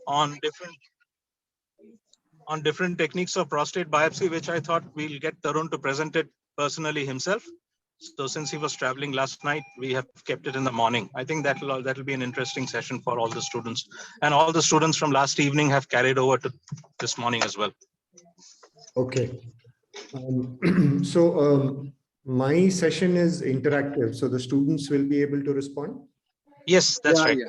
on different techniques of prostate biopsy, which I thought we'll get Tarun to present it personally himself. So since he was traveling last night, we have kept it in the morning. I think that'll be an interesting session for all the students, and all the students from last evening have carried over to this morning as well. Okay. My session is interactive, so the students will be able to respond. Yes, that's right. Yeah.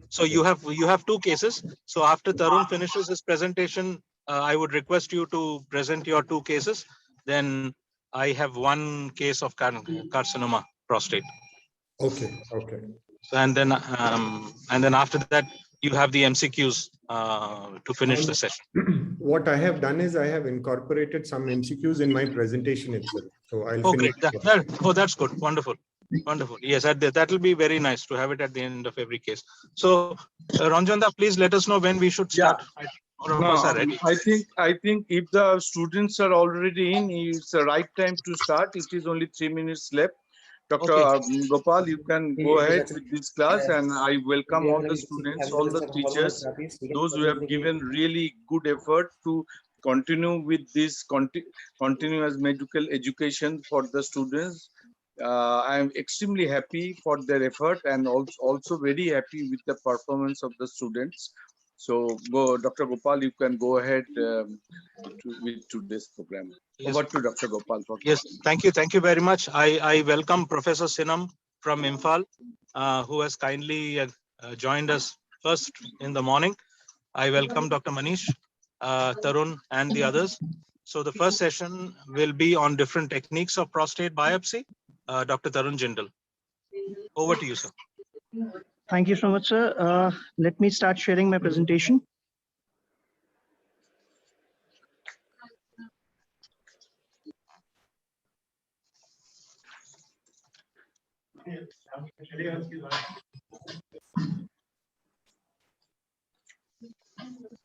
So you have two cases. So after Tarun finishes his presentation, I would request you to present your two cases. Then I have one case of carcinoma prostate. Okay. Okay. And then after that, you have the MCQs to finish the session. What I have done is I have incorporated some MCQs in my presentation itself. So I'll finish. Great. That's good. Wonderful. Wonderful. Yes, that will be very nice to have it at the end of every case. So, Ranjanda, please let us know when we should start. Yeah. I think if the students are already in, it's the right time to start. It is only 3 minutes left. Dr. Gopal, you can go ahead with this class, and I welcome all the students, all the teachers, those who have given really good effort to continue with this continuous medical education for the students. I am extremely happy for their effort, and also very happy with the performance of the students. So, Dr. Gopal, you can go ahead with today's program. Yes. Over to Dr. Gopal. Yes, thank you very much. I welcome Professor Sinam from Imphal, who has kindly joined us first in the morning. I welcome Dr. Manish, Tarun, and the others. So the first session will be on different techniques of prostate biopsy. Dr. Tarun Jindal, over to you, sir. Thank you so much, sir. Let me start sharing my presentation.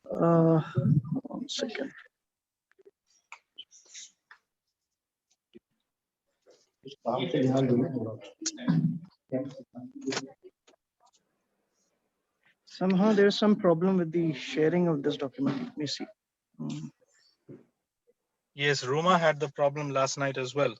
One second. Somehow there's some problem with the sharing of this document. Let me see. Yes, Ruma had the problem last night as well.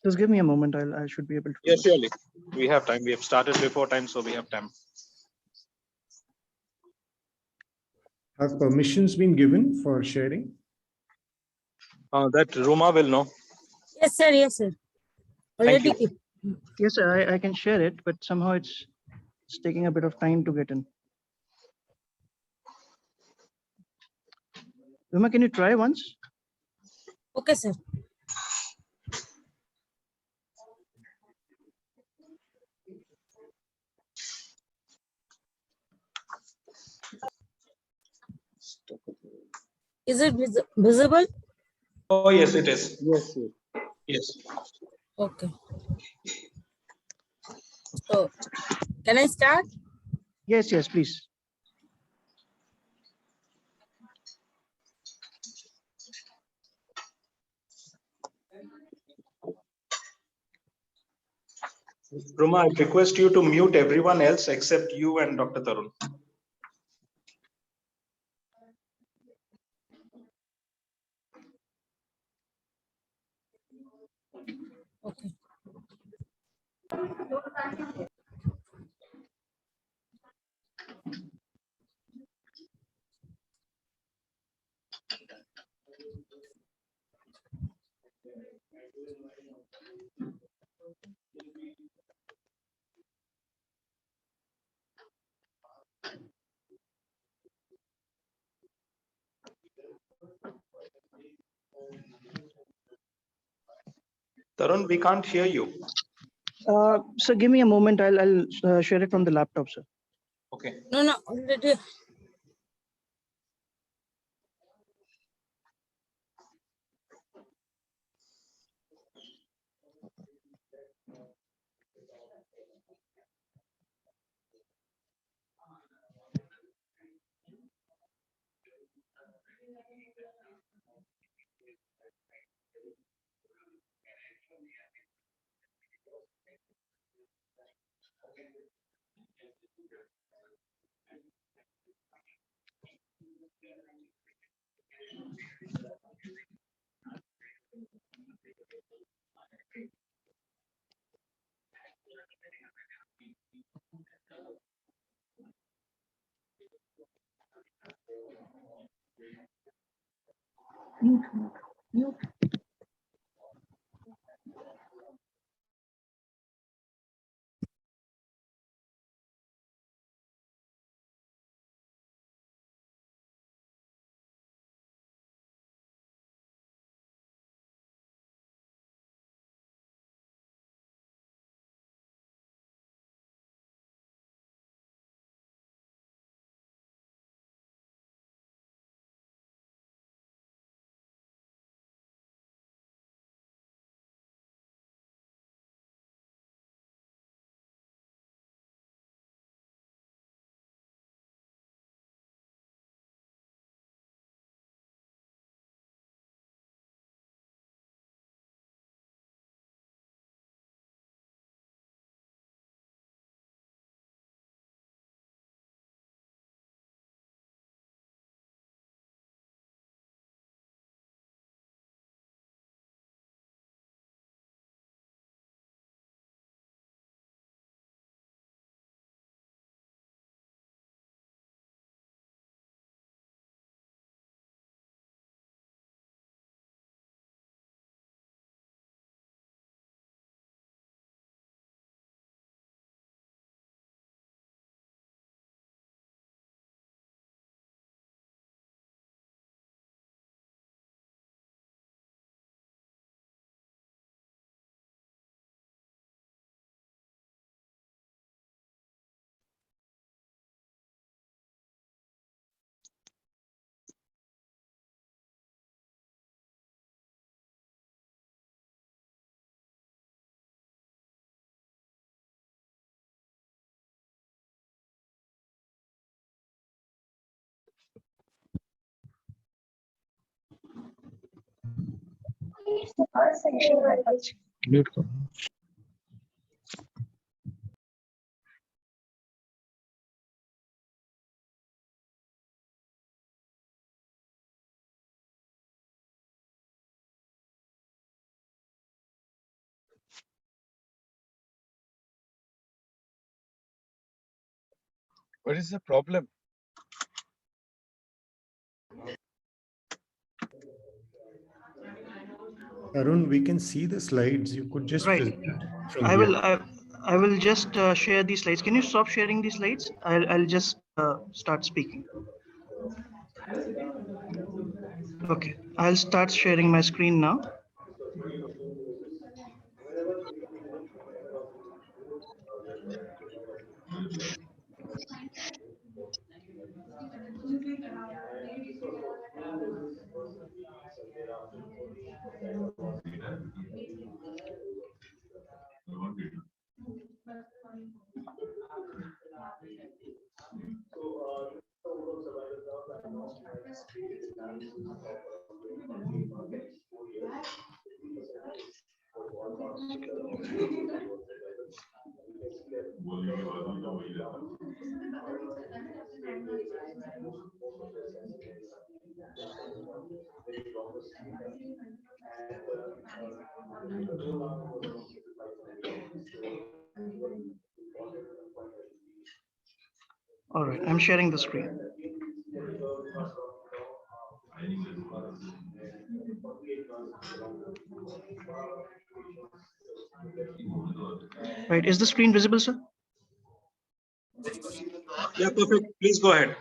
Just give me a moment. I should be able to. Yes, surely. We have time. We have started before time, so we have time. Have permissions been given for sharing? That Ruma will know. Yes, sir. Yes, sir. Thank Already. you. Yes, sir, I can share it, but somehow it's taking a bit of time to get in. Ruma, can you try once? Okay, sir. Is it visible? Oh, yes, it is. Yes, Yes. Okay. So, can I start? Yes, please. Ruma, I request you to mute everyone else except you and Dr. Tarun. Okay. Tarun, we can't hear you. So give me a moment. I'll share it from the laptop, sir. Okay. No, already. What is the problem? Arun, we can see the slides. You could just Right. present from I here. will. I will just share these slides. Can you stop sharing these slides? I'll just start speaking. Okay. I'll start sharing my screen now. All right. I'm sharing the screen. Right. Is the screen visible, sir? Yeah, perfect. Please go ahead.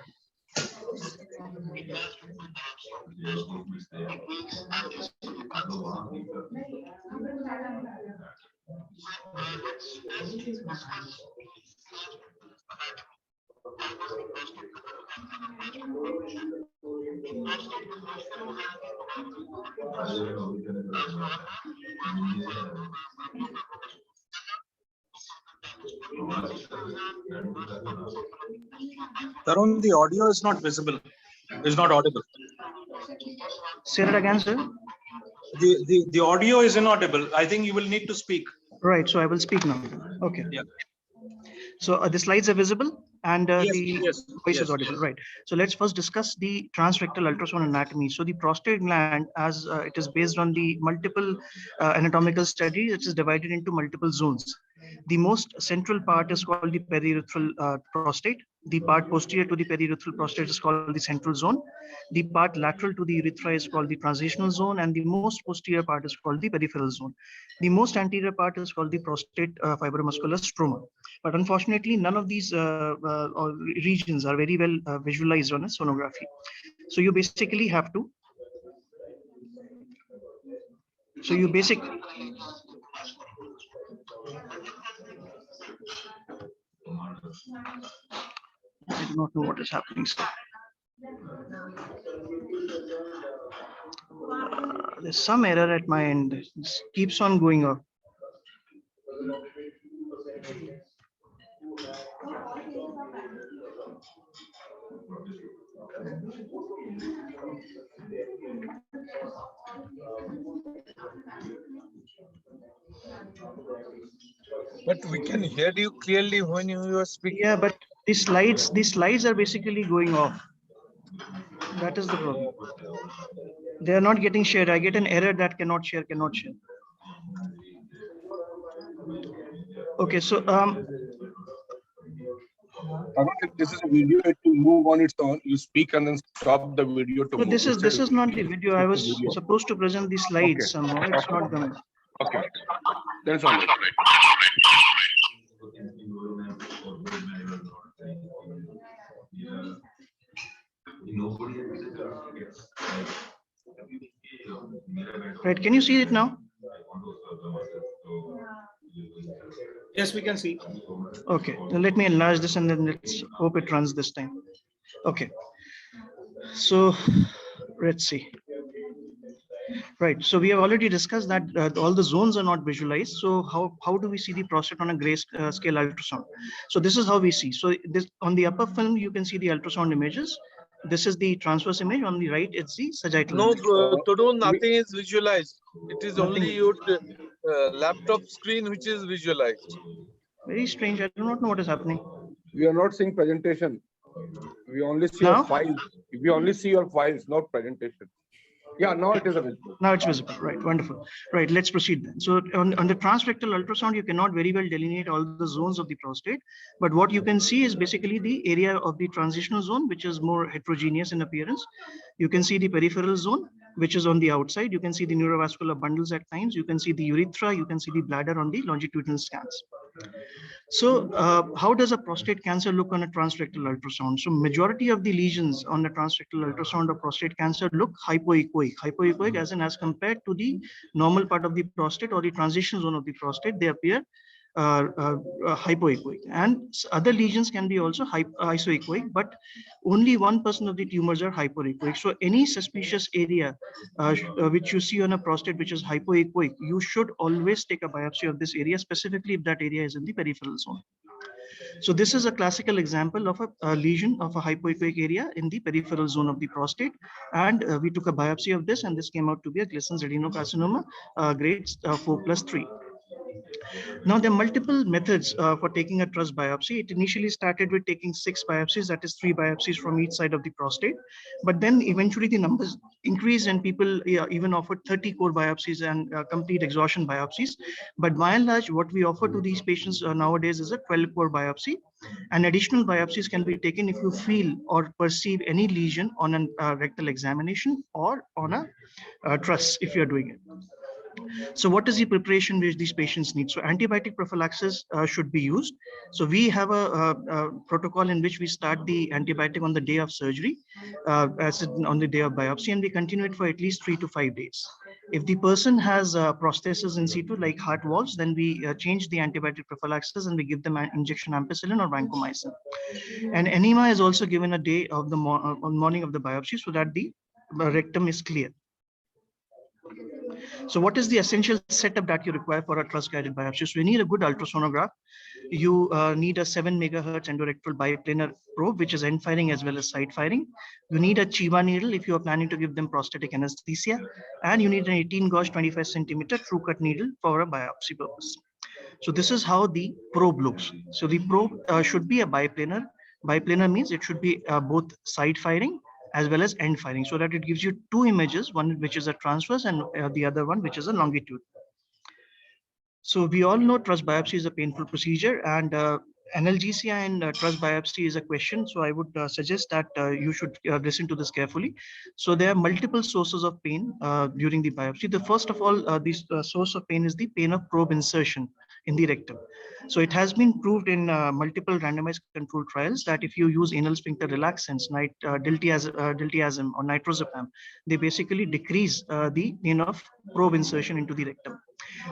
Tarun, the audio is not visible. Is not audible. Say that again, sir. The audio is inaudible. I think you will need to speak. Right. So I will speak now. Okay. Yeah. So the slides are visible and the voice is yes. audible, right? So let's first discuss the transrectal ultrasound anatomy. So the prostate gland, as it is based on the multiple anatomical studies, it is divided into multiple zones. The most central part is called the periurethral prostate. The part posterior to the periurethral prostate is called the central zone. The part lateral to the urethra is called the transitional zone, and the most posterior part is called the peripheral zone. The most anterior part is called the prostate fibromuscular stroma. But unfortunately, none of these regions are very well visualized on a sonography. So you basically have to. So you basically. I do not know what is happening. So. There's some error at my end. It keeps on going up. But we can hear you clearly when you are speaking. Yeah, but these slides are basically going off. That is the problem. They are not getting shared. I get an error that cannot share. Okay, so this is a video to move on its own. You speak and then stop the video to no, move. this is not the video. I was supposed to present the slides somehow. It's not coming. Okay. Then it's all right. Right, can you see it now? Yes, we can see. Okay, then let me enlarge this and then let's hope it runs this time. Okay, so let's see. Right, so we have already discussed that all the zones are not visualized. So how do we see the prostate on a grayscale ultrasound? So this is how we see. So this on the upper film, you can see the ultrasound images. This is the transverse image. On the right, it's the sagittal. No, image. Todun, nothing is visualized. It is Nothing. only your laptop screen which is visualized. Very strange. I do not know what is happening. We are not seeing presentation. We only see Now? your files. We only see your files, not presentation. Yeah, now it is available. Now it's visible, right? Wonderful. Right, let's proceed then. So on the transrectal ultrasound, you cannot very well delineate all the zones of the prostate, but what you can see is basically the area of the transitional zone, which is more heterogeneous in appearance. You can see the peripheral zone, which is on the outside. You can see the neurovascular bundles at times. You can see the urethra. You can see the bladder on the longitudinal scans. So how does a prostate cancer look on a transrectal ultrasound? So majority of the lesions on the transrectal ultrasound of prostate cancer look hypoechoic. Hypoechoic as in as compared to the normal part of the prostate or the transition zone of the prostate, they appear hypoechoic. And other lesions can be also isoechoic, but only 1% of the tumors are hyperechoic. So any suspicious area which you see on a prostate which is hypoechoic, you should always take a biopsy of this area, specifically if that area is in the peripheral zone. So this is a classical example of a lesion of a hypoechoic area in the peripheral zone of the prostate. And we took a biopsy of this, and this came out to be a Gleason's adenocarcinoma grade 4+3. Now, there are multiple methods for taking a Truss biopsy. It initially started with taking 6 biopsies, that is 3 biopsies from each side of the prostate. But then eventually the numbers increased and people even offered 30 core biopsies and complete exhaustion biopsies. But by and large, what we offer to these patients nowadays is a 12 core biopsy. And additional biopsies can be taken if you feel or perceive any lesion on a rectal examination or on a Truss if you're doing it. So what is the preparation which these patients need? So antibiotic prophylaxis should be used. So we have a protocol in which we start the antibiotic on the day of surgery, on the day of biopsy, and we continue it for at least 3 to 5 days. If the person has prosthesis in situ like heart valves, then we change the antibiotic prophylaxis and we give them an injection ampicillin or vancomycin. And enema is also given a day of the morning of the biopsy so that the rectum is clear. So what is the essential setup that you require for a Truss guided biopsy? So you need a good ultrasonograph. You need a 7 megahertz endorectal biplanar probe, which is end firing as well as side firing. You need a Chiva needle if you are planning to give them prostatic anesthesia. And you need an 18 gauge 25 centimeter true cut needle for a biopsy purpose. So this is how the probe looks. So the probe should be a biplanar. Biplanar means it should be both side firing as well as end firing, so that it gives you two images, one which is a transverse and the other one which is a longitude. So we all know Truss biopsy is a painful procedure, and analgesia and Truss biopsy is a question. So I would suggest that you should listen to this carefully. So there are multiple sources of pain during the biopsy. The first of all, this source of pain is the pain of probe insertion in the rectum. So it has been proved in multiple randomized controlled trials that if you use anal sphincter relaxants, diltiazem or nitrozepam, they basically decrease the pain of probe insertion into the rectum.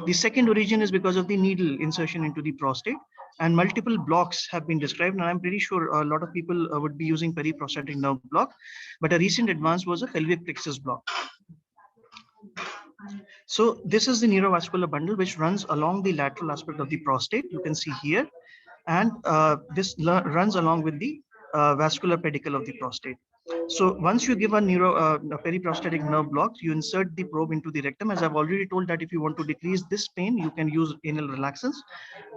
The second origin is because of the needle insertion into the prostate, and multiple blocks have been described. And I'm pretty sure a lot of people would be using periprostatic nerve block, but a recent advance was a pelvic plexus block. So this is the neurovascular bundle which runs along the lateral aspect of the prostate. You can see here, and this runs along with the vascular pedicle of the prostate. So once you give a periprostatic nerve block, you insert the probe into the rectum. As I've already told that if you want to decrease this pain, you can use anal relaxants.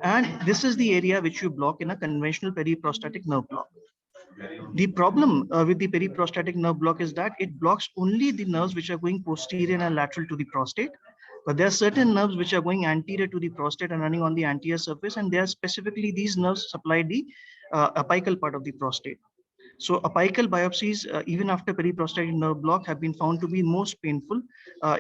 And this is the area which you block in a conventional periprostatic nerve block. The problem with the periprostatic nerve block is that it blocks only the nerves which are going posterior and lateral to the prostate. But there are certain nerves which are going anterior to the prostate and running on the anterior surface, and they are specifically these nerves supply the apical part of the prostate. So apical biopsies, even after periprostatic nerve block, have been found to be most painful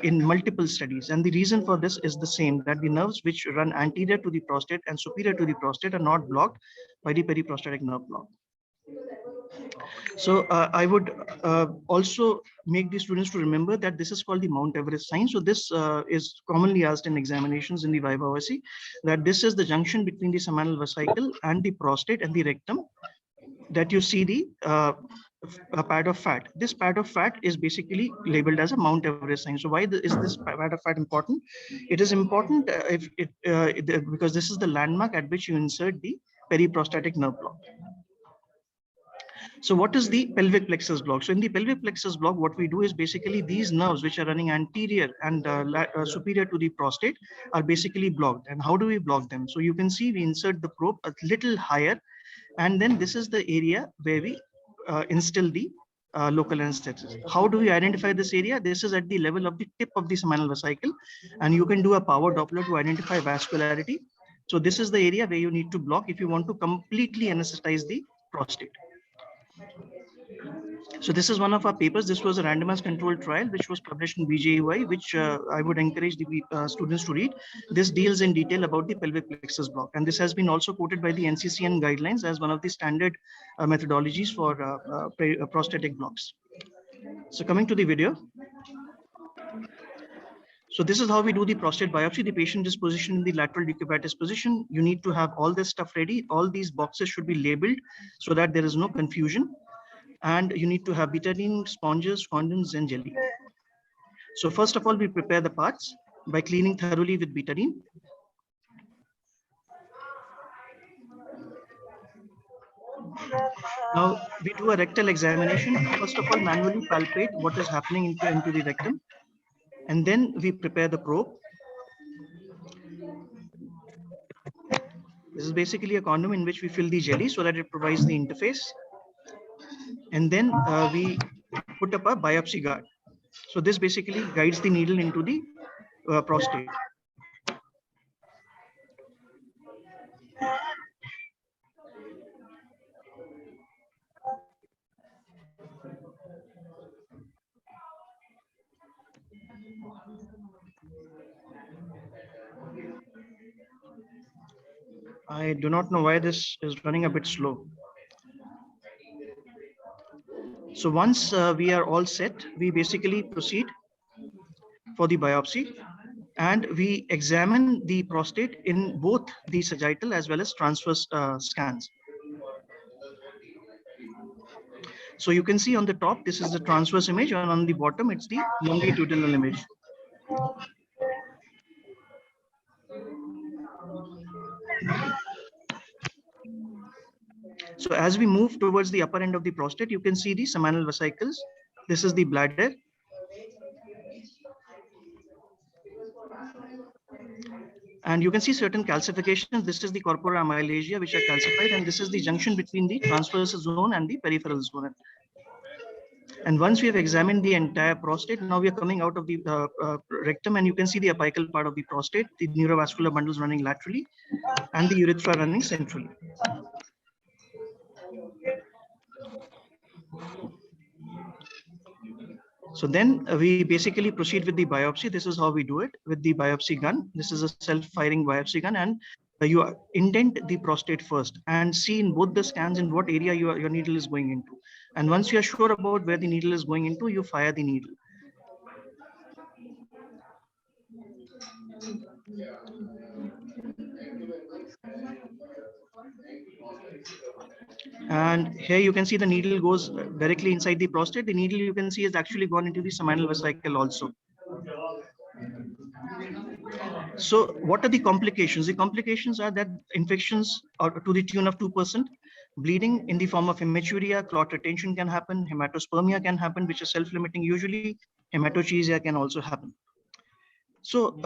in multiple studies. And the reason for this is the same, that the nerves which run anterior to the prostate and superior to the prostate are not blocked by the periprostatic nerve block. So I would also make the students to remember that this is called the Mount Everest sign. So this is commonly asked in examinations in the Viva OSI, that this is the junction between the seminal vesicle and the prostate and the rectum, that you see the a pad of fat. This pad of fat is basically labeled as a Mount Everest sign. So why is this pad of fat important? It is important because this is the landmark at which you insert the periprostatic nerve block. So what is the pelvic plexus block? So in the pelvic plexus block, what we do is basically these nerves which are running anterior and superior to the prostate are basically blocked. And how do we block them? So you can see we insert the probe a little higher, and then this is the area where we instill the local anesthetic. How do we identify this area? This is at the level of the tip of the seminal vesicle, and you can do a power Doppler to identify vascularity. So this is the area where you need to block if you want to completely anesthetize the prostate. So this is one of our papers. This was a randomized controlled trial which was published in BJUI, which I would encourage the students to read. This deals in detail about the pelvic plexus block, and this has been also quoted by the NCCN guidelines as one of the standard methodologies for prostatic blocks. So coming to the video. So this is how we do the prostate biopsy. The patient is positioned in the lateral decubitus position. You need to have all this stuff ready. All these boxes should be labeled so that there is no confusion. And you need to have betadine, sponges, condoms, and jelly. So first of all, we prepare the parts by cleaning thoroughly with betadine. Now we do a rectal examination. First of all, manually palpate what is happening into the rectum. And then we prepare the probe. This is basically a condom in which we fill the jelly so that it provides the interface. And then we put up a biopsy guard. So this basically guides the needle into the prostate. I do not know why this is running a bit slow. So once we are all set, we basically proceed for the biopsy, and we examine the prostate in both the sagittal as well as transverse scans. So you can see on the top, this is the transverse image, and on the bottom, it's the longitudinal image. So as we move towards the upper end of the prostate, you can see the seminal vesicles. This is the bladder. And you can see certain calcifications. This is the corpora amylasia, which are calcified, and this is the junction between the transverse zone and the peripheral zone. And once we have examined the entire prostate, now we are coming out of the rectum, and you can see the apical part of the prostate, the neurovascular bundles running laterally, and the urethra running centrally. So then we basically proceed with the biopsy. This is how we do it with the biopsy gun. This is a self-firing biopsy gun, and you indent the prostate first and see in both the scans in what area your needle is going into. And once you are sure about where the needle is going into, you fire the needle. And here you can see the needle goes directly inside the prostate. The needle you can see has actually gone into the seminal vesicle also. So what are the complications? The complications are that infections are to the tune of 2%, bleeding in the form of hematuria, clot retention can happen, hematospermia can happen, which is self-limiting usually, hematochezia can also happen. So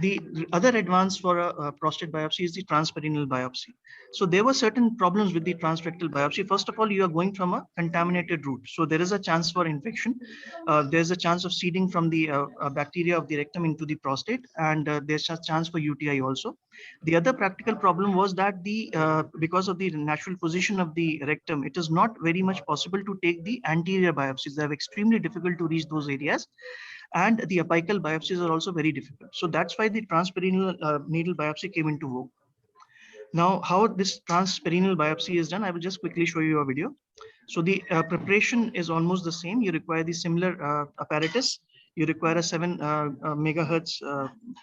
the other advance for a prostate biopsy is the transperineal biopsy. So there were certain problems with the transrectal biopsy. First of all, you are going from a contaminated route. So there is a chance for infection. There's a chance of seeding from the bacteria of the rectum into the prostate, and there's a chance for UTI also. The other practical problem was that because of the natural position of the rectum, it is not very much possible to take the anterior biopsies. They're extremely difficult to reach those areas. And the apical biopsies are also very difficult. So that's why the transperineal needle biopsy came into vogue. Now, how this transperineal biopsy is done, I will just quickly show you a video. So the preparation is almost the same. You require the similar apparatus. You require a 7 megahertz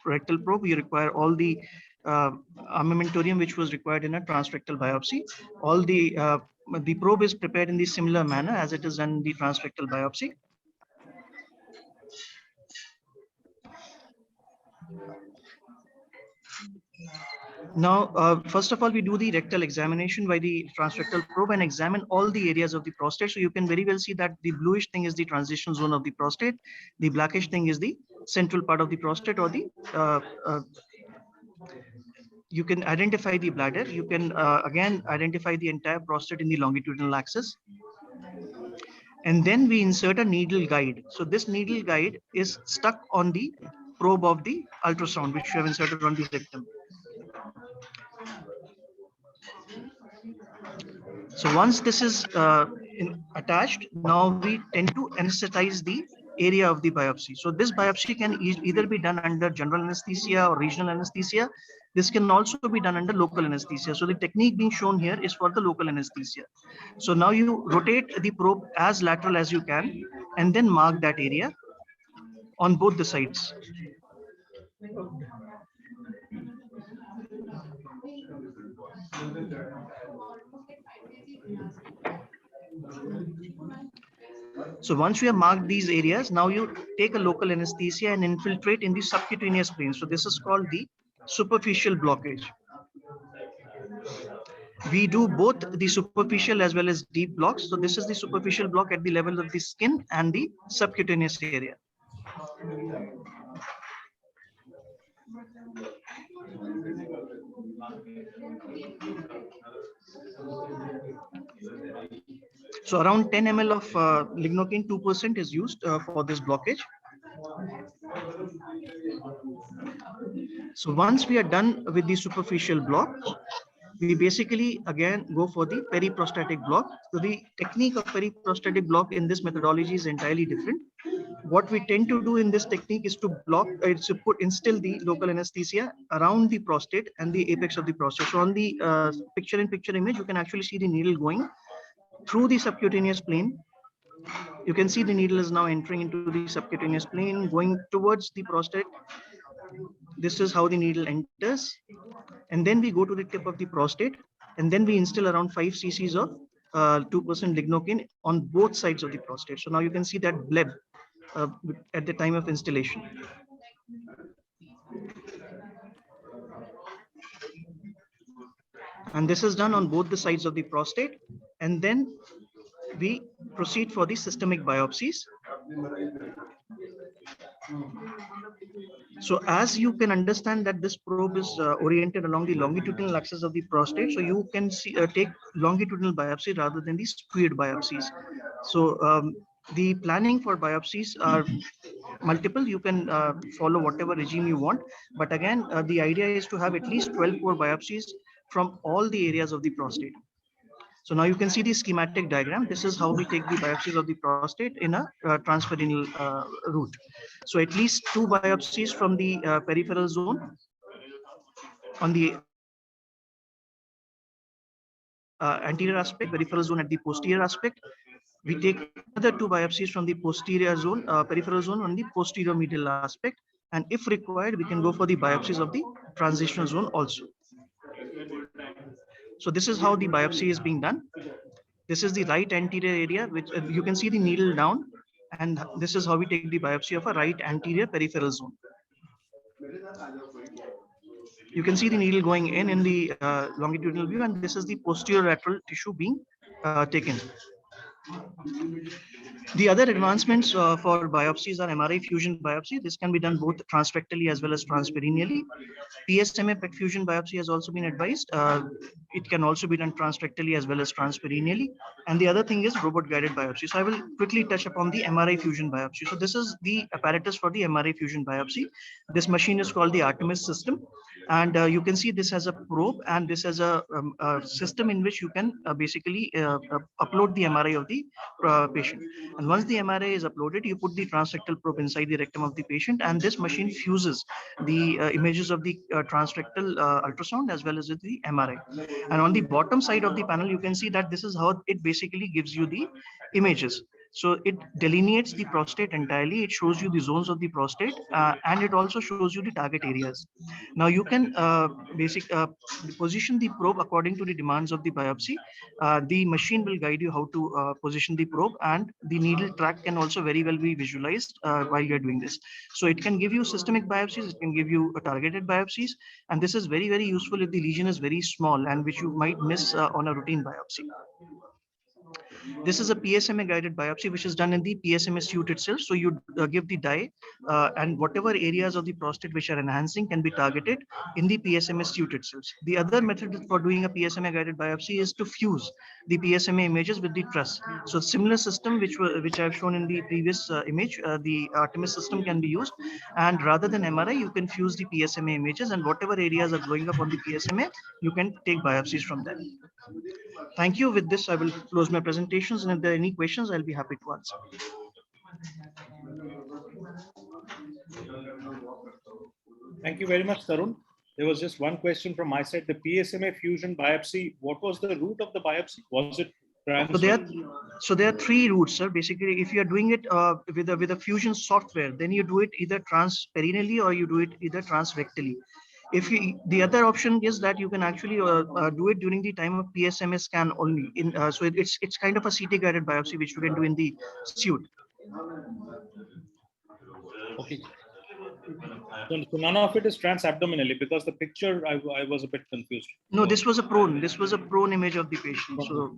rectal probe. You require all the armamentarium which was required in a transrectal biopsy. All the probe is prepared in the similar manner as it is done in the transrectal biopsy. Now, first of all, we do the rectal examination by the transrectal probe and examine all the areas of the prostate. So you can very well see that the bluish thing is the transition zone of the prostate. The blackish thing is the central part of the prostate, or the you can identify the bladder. You can again identify the entire prostate in the longitudinal axis. And then we insert a needle guide. So this needle guide is stuck on the probe of the ultrasound, which we have inserted on the rectum. So once this is attached, now we tend to anesthetize the area of the biopsy. So this biopsy can either be done under general anesthesia or regional anesthesia. This can also be done under local anesthesia. So the technique being shown here is for the local anesthesia. So now you rotate the probe as lateral as you can, and then mark that area on both the sides. So once you have marked these areas, now you take a local anesthesia and infiltrate in the subcutaneous plane. So this is called the superficial blockage. We do both the superficial as well as deep blocks. So this is the superficial block at the level of the skin and the subcutaneous area. So around 10 ml of lignocaine, 2% is used for this blockage. So once we are done with the superficial block, we basically again go for the periprostatic block. So the technique of periprostatic block in this methodology is entirely different. What we tend to do in this technique is to instill the local anesthesia around the prostate and the apex of the prostate. So on the picture-in-picture image, you can actually see the needle going through the subcutaneous plane. You can see the needle is now entering into the subcutaneous plane, going towards the prostate. This is how the needle enters. And then we go to the tip of the prostate, and then we instill around 5 cc's of 2% lignocaine on both sides of the prostate. So now you can see that bleb at the time of installation. And this is done on both the sides of the prostate. And then we proceed for the systemic biopsies. So as you can understand that this probe is oriented along the longitudinal axis of the prostate, so you can see take longitudinal biopsy rather than the skewed biopsies. So the planning for biopsies are multiple. You can follow whatever regime you want, but again, the idea is to have at least 12 core biopsies from all the areas of the prostate. So now you can see the schematic diagram. This is how we take the biopsies of the prostate in a transperineal route. So at least 2 biopsies from the peripheral zone on the anterior aspect, peripheral zone at the posterior aspect. We take another 2 biopsies from the posterior zone, peripheral zone on the posterior medial aspect. And if required, we can go for the biopsies of the transitional zone also. So this is how the biopsy is being done. This is the right anterior area, which you can see the needle down. And this is how we take the biopsy of a right anterior peripheral zone. You can see the needle going in the longitudinal view, and this is the posterior lateral tissue being taken. The other advancements for biopsies are MRI fusion biopsy. This can be done both transrectally as well as transperineally. PSMA PET fusion biopsy has also been advised. It can also be done transrectally as well as transperineally. And the other thing is robot-guided biopsy. So I will quickly touch upon the MRI fusion biopsy. So this is the apparatus for the MRI fusion biopsy. This machine is called the Artemis system. And you can see this has a probe, and this has a system in which you can basically upload the MRI of the patient. And once the MRI is uploaded, you put the transrectal probe inside the rectum of the patient, and this machine fuses the images of the transrectal ultrasound as well as the MRI. And on the bottom side of the panel, you can see that this is how it basically gives you the images. So it delineates the prostate entirely. It shows you the zones of the prostate, and it also shows you the target areas. Now you can position the probe according to the demands of the biopsy. The machine will guide you how to position the probe, and the needle track can also very well be visualized while you're doing this. So it can give you systemic biopsies, it can give you targeted biopsies, and this is very, very useful if the lesion is very small and which you might miss on a routine biopsy. This is a PSMA guided biopsy, which is done in the PSMA suite itself. So you give the dye, and whatever areas of the prostate which are enhancing can be targeted in the PSMA suite itself. The other method for doing a PSMA guided biopsy is to fuse the PSMA images with the truss. So similar system which I've shown in the previous image, the Artemis system can be used, and rather than MRI, you can fuse the PSMA images, and whatever areas are growing up on the PSMA, you can take biopsies from them. Thank you. With this, I will close my presentations, and if there are any questions, I'll be happy to answer. Thank you very much, Tarun. There was just one question from my side. The PSMA fusion biopsy, what was the route of the biopsy? Was it so there are 3 routes, sir. Basically, if you are doing it with a fusion software, then you do it either transperineally or you do it either transrectally. If you, the other option is that you can actually do it during the time of PSMA scan only. So it's kind of a CT guided biopsy which you can do in the suite. Okay. So none of it is transabdominally, because the picture I was a bit confused. No, this was a prone. This was a prone image of the patient. So,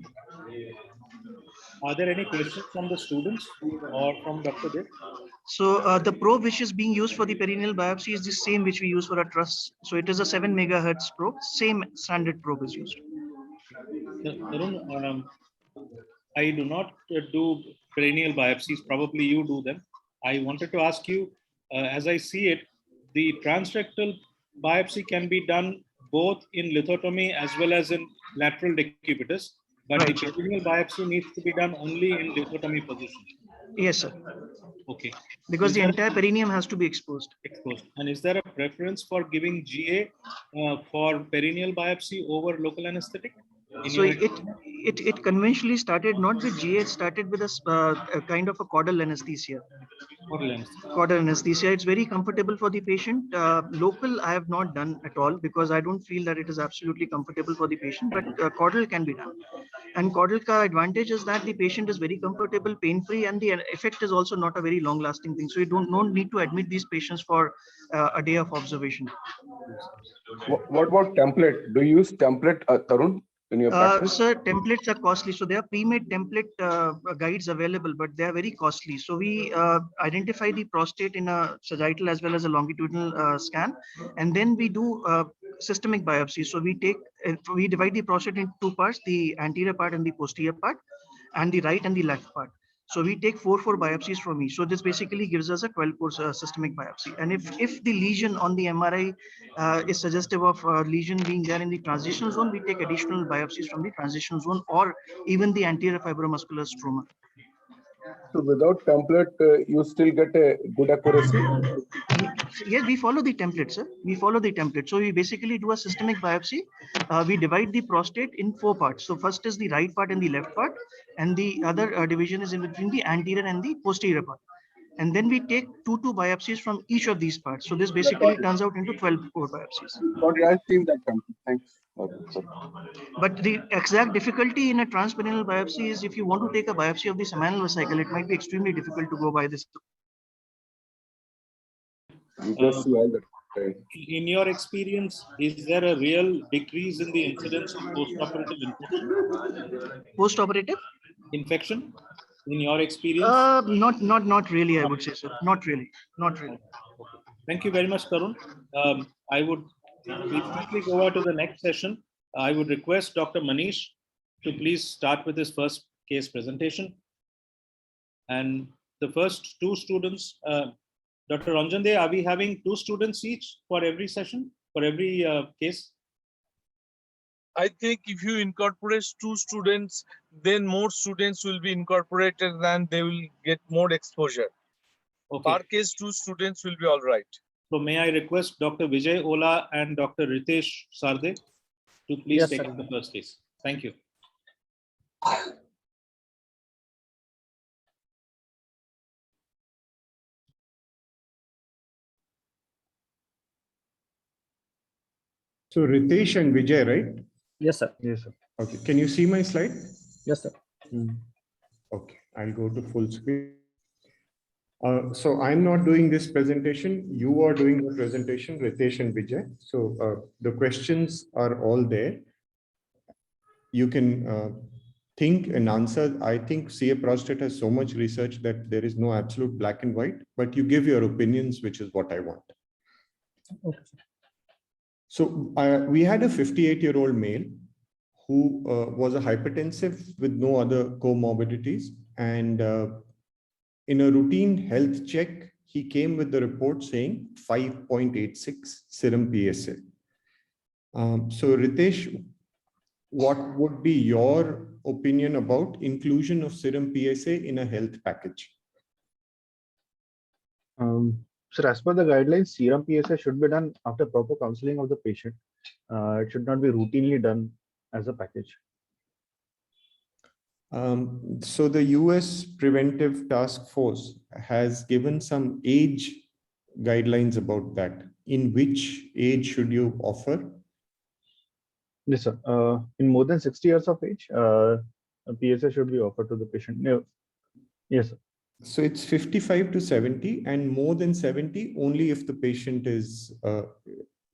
are there any questions from the students or from Dr. Dev? So the probe which is being used for the perineal biopsy is the same which we use for a truss. So it is a 7 megahertz probe. Same standard probe is used. Tarun, I do not do perineal biopsies. Probably you do them. I wanted to ask you, as I see it, the transrectal biopsy can be done both in lithotomy as well as in lateral decubitus, but right. The perineal biopsy needs to be done only in lithotomy position. Yes, sir. Okay. Because the entire perineum has to be exposed. And is there a preference for giving GA for perineal biopsy over local anesthetic? So it conventionally started not with GA, it started with a kind of a caudal anesthesia. Caudal anesthesia. It's very comfortable for the patient. Local, I have not done at all because I don't feel that it is absolutely comfortable for the patient, but caudal can be done. And caudal advantage is that the patient is very comfortable, pain-free, and the effect is also not a very long-lasting thing. So you don't need to admit these patients for a day of observation. What about template? Do you use template, Tarun? in your practice? Sir, templates are costly. So there are pre-made template guides available, but they are very costly. So we identify the prostate in a sagittal as well as a longitudinal scan, and then we do systemic biopsy. So we divide the prostate into two parts: the anterior part and the posterior part, and the right and the left part. So we take four biopsies from each. So this basically gives us a 12-course systemic biopsy. And if the lesion on the MRI is suggestive of lesion being there in the transitional zone, we take additional biopsies from the transitional zone or even the anterior fibromuscular stroma. So without template, you still get a good accuracy? Yes, we follow the template, sir. We follow the template. So we basically do a systemic biopsy. We divide the prostate in four parts. So first is the right part and the left part, and the other division is in between the anterior and the posterior part. And then we take two biopsies from each of these parts. So this basically turns out into 12 core biopsies. Okay, I've seen that template. Thanks. Okay. But the exact difficulty in a transperineal biopsy is if you want to take a biopsy of the seminal vesicle, it might be extremely difficult to go by this. You go through all that. In your experience, is there a real decrease in the incidence of postoperative infection? Post-operative? Infection, in your experience? Not really, I would say, sir. Not really. Thank you very much, Tarun. I would quickly go on to the next session. I would request Dr. Manish to please start with his first case presentation. And the first two students, Dr. Ranjande, are we having two students each for every session, for every case? I think if you incorporate two students, then more students will be incorporated and they will get more exposure. Okay. Per case, two students will be all right. So may I request Dr. Vijay Ola and Dr. Ritesh Sarde to please take up the first case. Thank you. So Ritesh and Vijay, right? Yes, sir. Yes, sir. Okay. Can you see my slide? Yes, sir. Okay. I'll go to full screen. So I'm not doing this presentation. You are doing the presentation, Ritesh and Vijay. So the questions are all there. You can think and answer. I think CA prostate has so much research that there is no absolute black and white, but you give your opinions, which is what I want. Okay. So we had a 58-year-old male who was a hypertensive with no other comorbidities. And in a routine health check, he came with the report saying 5.86 serum PSA. So Ritesh, what would be your opinion about inclusion of serum PSA in a health package? So as per the guidelines, serum PSA should be done after proper counseling of the patient. It should not be routinely done as a package. So the US Preventive Task Force has given some age guidelines about that. In which age should you offer? Yes, sir. In more than 60 years of age, a PSA should be offered to the patient. No. Yes, sir. So it's 55 to 70 and more than 70 only if the patient is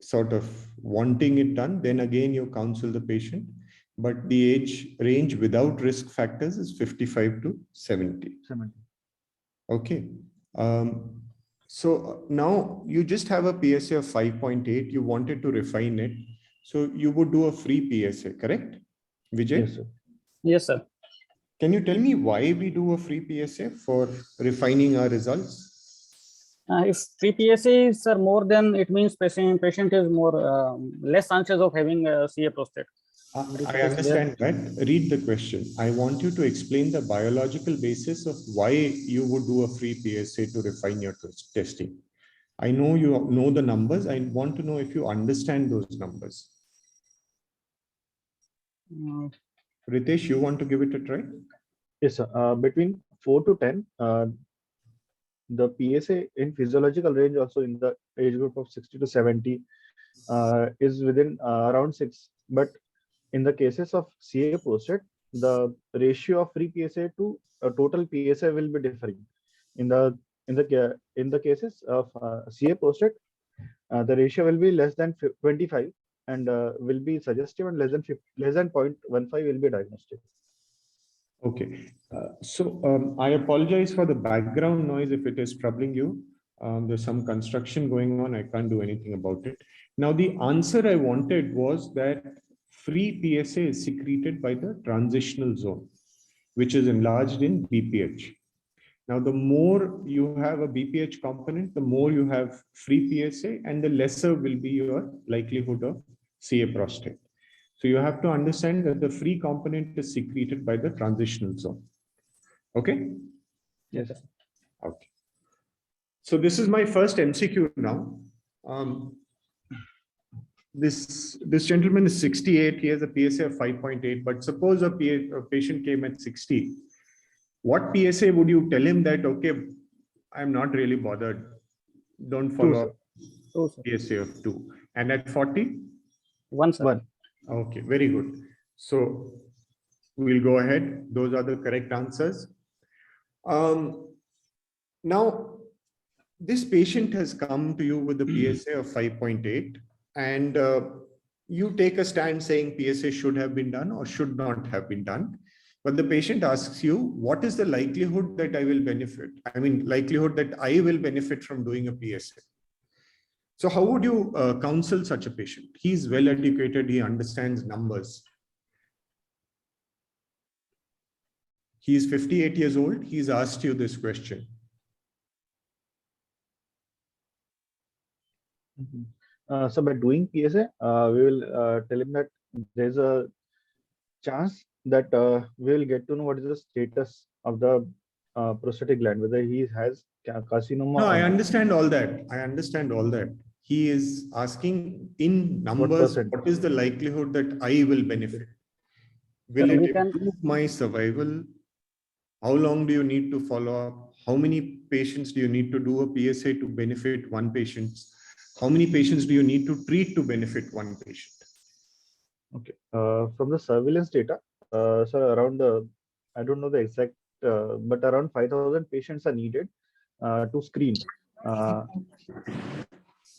sort of wanting it done, then again you counsel the patient. But the age range without risk factors is 55 to 70. Okay. So now you just have a PSA of 5.8. You wanted to refine it. So you would do a free PSA, correct? Vijay? Yes, sir. Yes, sir. Can you tell me why we do a free PSA for refining our results? If free PSAs are more than, it means patient is more less chances of having CA prostate. I understand that. Read the question. I want you to explain the biological basis of why you would do a free PSA to refine your testing. I know you know the numbers. I want to know if you understand those numbers. Ritesh, you want to give it a try? Yes, sir. Between 4 to 10, the PSA in physiological range, also in the age group of 60 to 70, is within around 6. But in the cases of CA prostate, the ratio of free PSA to total PSA will be differing. In the cases of CA prostate, the ratio will be less than 25, and will be suggestive, and less than 0.15 will be diagnostic. Okay, I apologize for the background noise if it is troubling you. There's some construction going on. I can't do anything about it. Now, the answer I wanted was that free PSA is secreted by the transitional zone, which is enlarged in BPH. Now, the more you have a BPH component, the more you have free PSA, and the lesser will be your likelihood of CA prostate. So you have to understand that the free component is secreted by the transitional zone. Okay? Yes. Okay. So this is my first MCQ now. This gentleman is 68. He has a PSA of 5.8. But suppose a patient came at 60. What PSA would you tell him that, okay, I'm not really bothered. Don't follow up PSA of 2. And at 40? 1, sir. 1. Okay, very good. So we'll go ahead. Those are the correct answers. Now, this patient has come to you with a PSA of 5.8, and you take a stand saying PSA should have been done or should not have been done. But the patient asks you, what is the likelihood that I will benefit? I mean, likelihood that I will benefit from doing a PSA. So how would you counsel such a patient? He's well educated, he understands numbers. He's 58 years old, he's asked you this question. So by doing PSA, we will tell him that there's a chance that we will get to know what is the status of the prostatic gland, whether he has carcinoma. No, I understand all that. I understand all that. He is asking in numbers, what is the likelihood that I will benefit? Will it improve my survival? How long do you need to follow up? How many patients do you need to do a PSA to benefit one patient? How many patients do you need to treat to benefit one patient? Okay. From the surveillance data, so around I don't know the exact, but around 5,000 patients are needed to screen.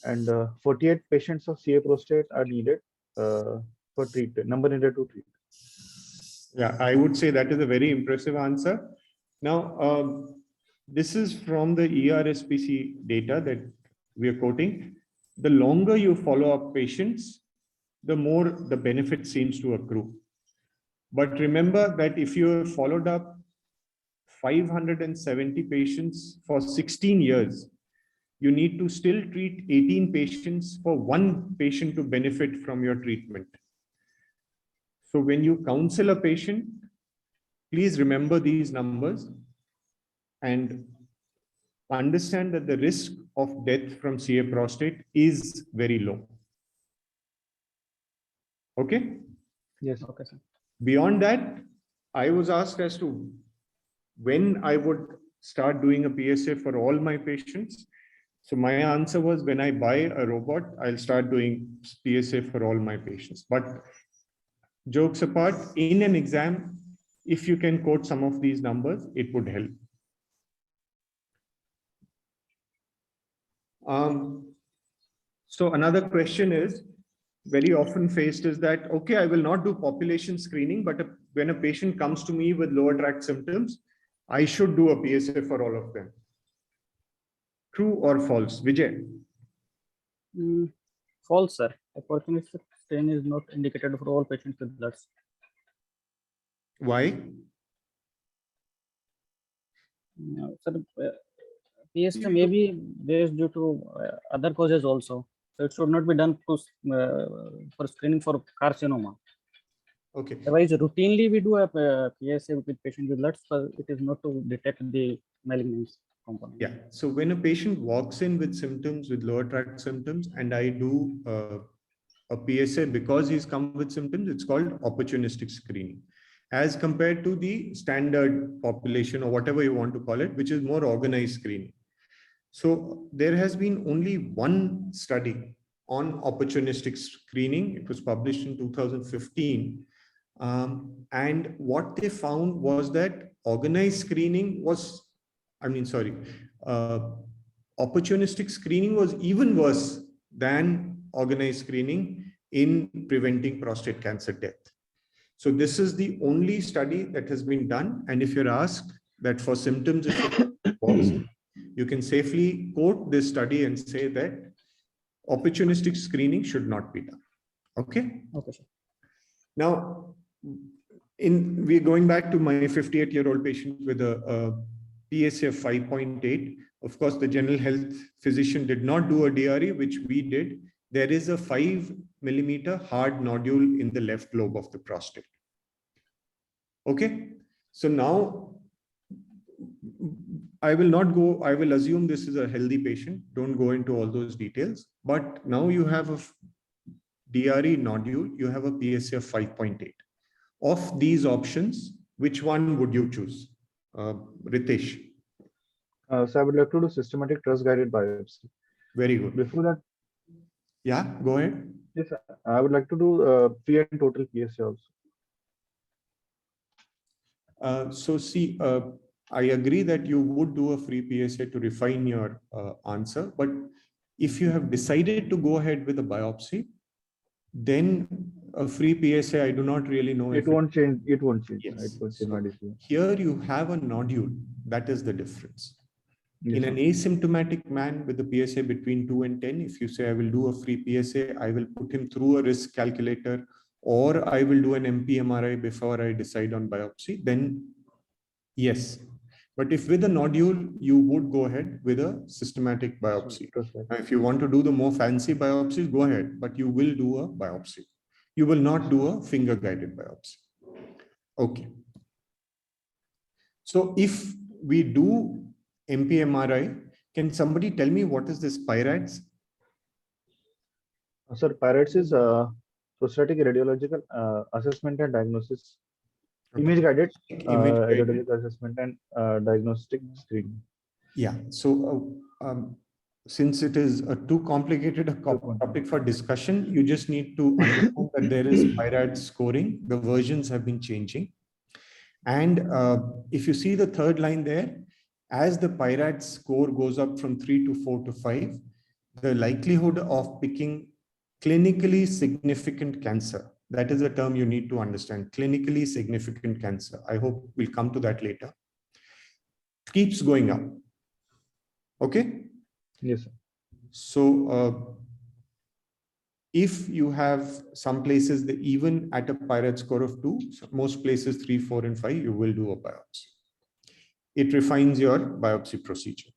And 48 patients of CA prostate are needed for treatment, number needed to treat. Yeah, I would say that is a very impressive answer. Now, this is from the ERSPC data that we are quoting. The longer you follow up patients, the more the benefit seems to accrue. But remember that if you have followed up 570 patients for 16 years, you need to still treat 18 patients for one patient to benefit from your treatment. So when you counsel a patient, please remember these numbers and understand that the risk of death from CA prostate is very low. Okay? Yes. Okay, sir. Beyond that, I was asked as to when I would start doing a PSA for all my patients. So my answer was, when I buy a robot, I'll start doing PSA for all my patients. But jokes apart, in an exam, if you can quote some of these numbers, it would help. So another question is very often faced is that, okay, I will not do population screening, but when a patient comes to me with lower tract symptoms, I should do a PSA for all of them. True or false? Vijay? False, sir. Opportunistic screening is not indicated for all patients with bloods. Why? Sir, PSA may be based due to other causes also. So it should not be done to, for screening for carcinoma. Okay. Otherwise, routinely we do a PSA with patients with bloods, but it is not to detect the malignancy component. Yeah. So when a patient walks in with symptoms, with lower tract symptoms, and I do a PSA because he's come with symptoms, it's called opportunistic screening, as compared to the standard population or whatever you want to call it, which is more organized screening. So there has been only one study on opportunistic screening. It was published in 2015. And what they found was that organized screening was, opportunistic screening was even worse than organized screening in preventing prostate cancer death. So this is the only study that has been done. And if you're asked that for symptoms, if it works, you can safely quote this study and say that opportunistic screening should not be done. Okay. Okay, sir. Now, we're going back to my 58-year-old patient with a PSA of 5.8. Of course, the general health physician did not do a DRE, which we did. There is a 5 millimeter hard nodule in the left lobe of the prostate. Okay. So now I will assume this is a healthy patient. Don't go into all those details. But now you have a DRE nodule, you have a PSA of 5.8. Of these options, which one would you choose? Ritesh. So I would like to do systematic Truss guided biopsy. Very good. Before that, yeah, go ahead. yes, I would like to do free and total PSA also. So see, I agree that you would do a free PSA to refine your answer, but if you have decided to go ahead with a biopsy, then a free PSA, I do not really know. It won't change. It won't change. Yes. It won't change my decision. Here you have a nodule. That is the difference. Yes, in an asymptomatic man with a PSA between 2 and 10, if you say I will do a free PSA, I will put him through a risk calculator, or I will do an MP-MRI before I decide on biopsy, then yes. But if with a nodule, you would go ahead with a systematic biopsy. Now, if you want to do the more fancy biopsies, go ahead, but you will do a biopsy. You will not do a finger-guided biopsy. Okay. So if we do MP-MRI, can somebody tell me what is this PIRADS? Sir, PIRADS is prostatic radiological assessment and diagnosis. Image guided radiological assessment and diagnostic screening. Yeah. So since it is a too complicated a topic for discussion, you just need to understand that there is PIRADS scoring. The versions have been changing. And if you see the third line there, as the PIRADS score goes up from 3 to 4 to 5, the likelihood of picking clinically significant cancer, that is a term you need to understand, clinically significant cancer. I hope we'll come to that later. Keeps going up. Okay? Yes, sir. So if you have some places that even at a PIRADS score of 2, most places 3, 4, and 5, you will do a biopsy. It refines your biopsy procedure.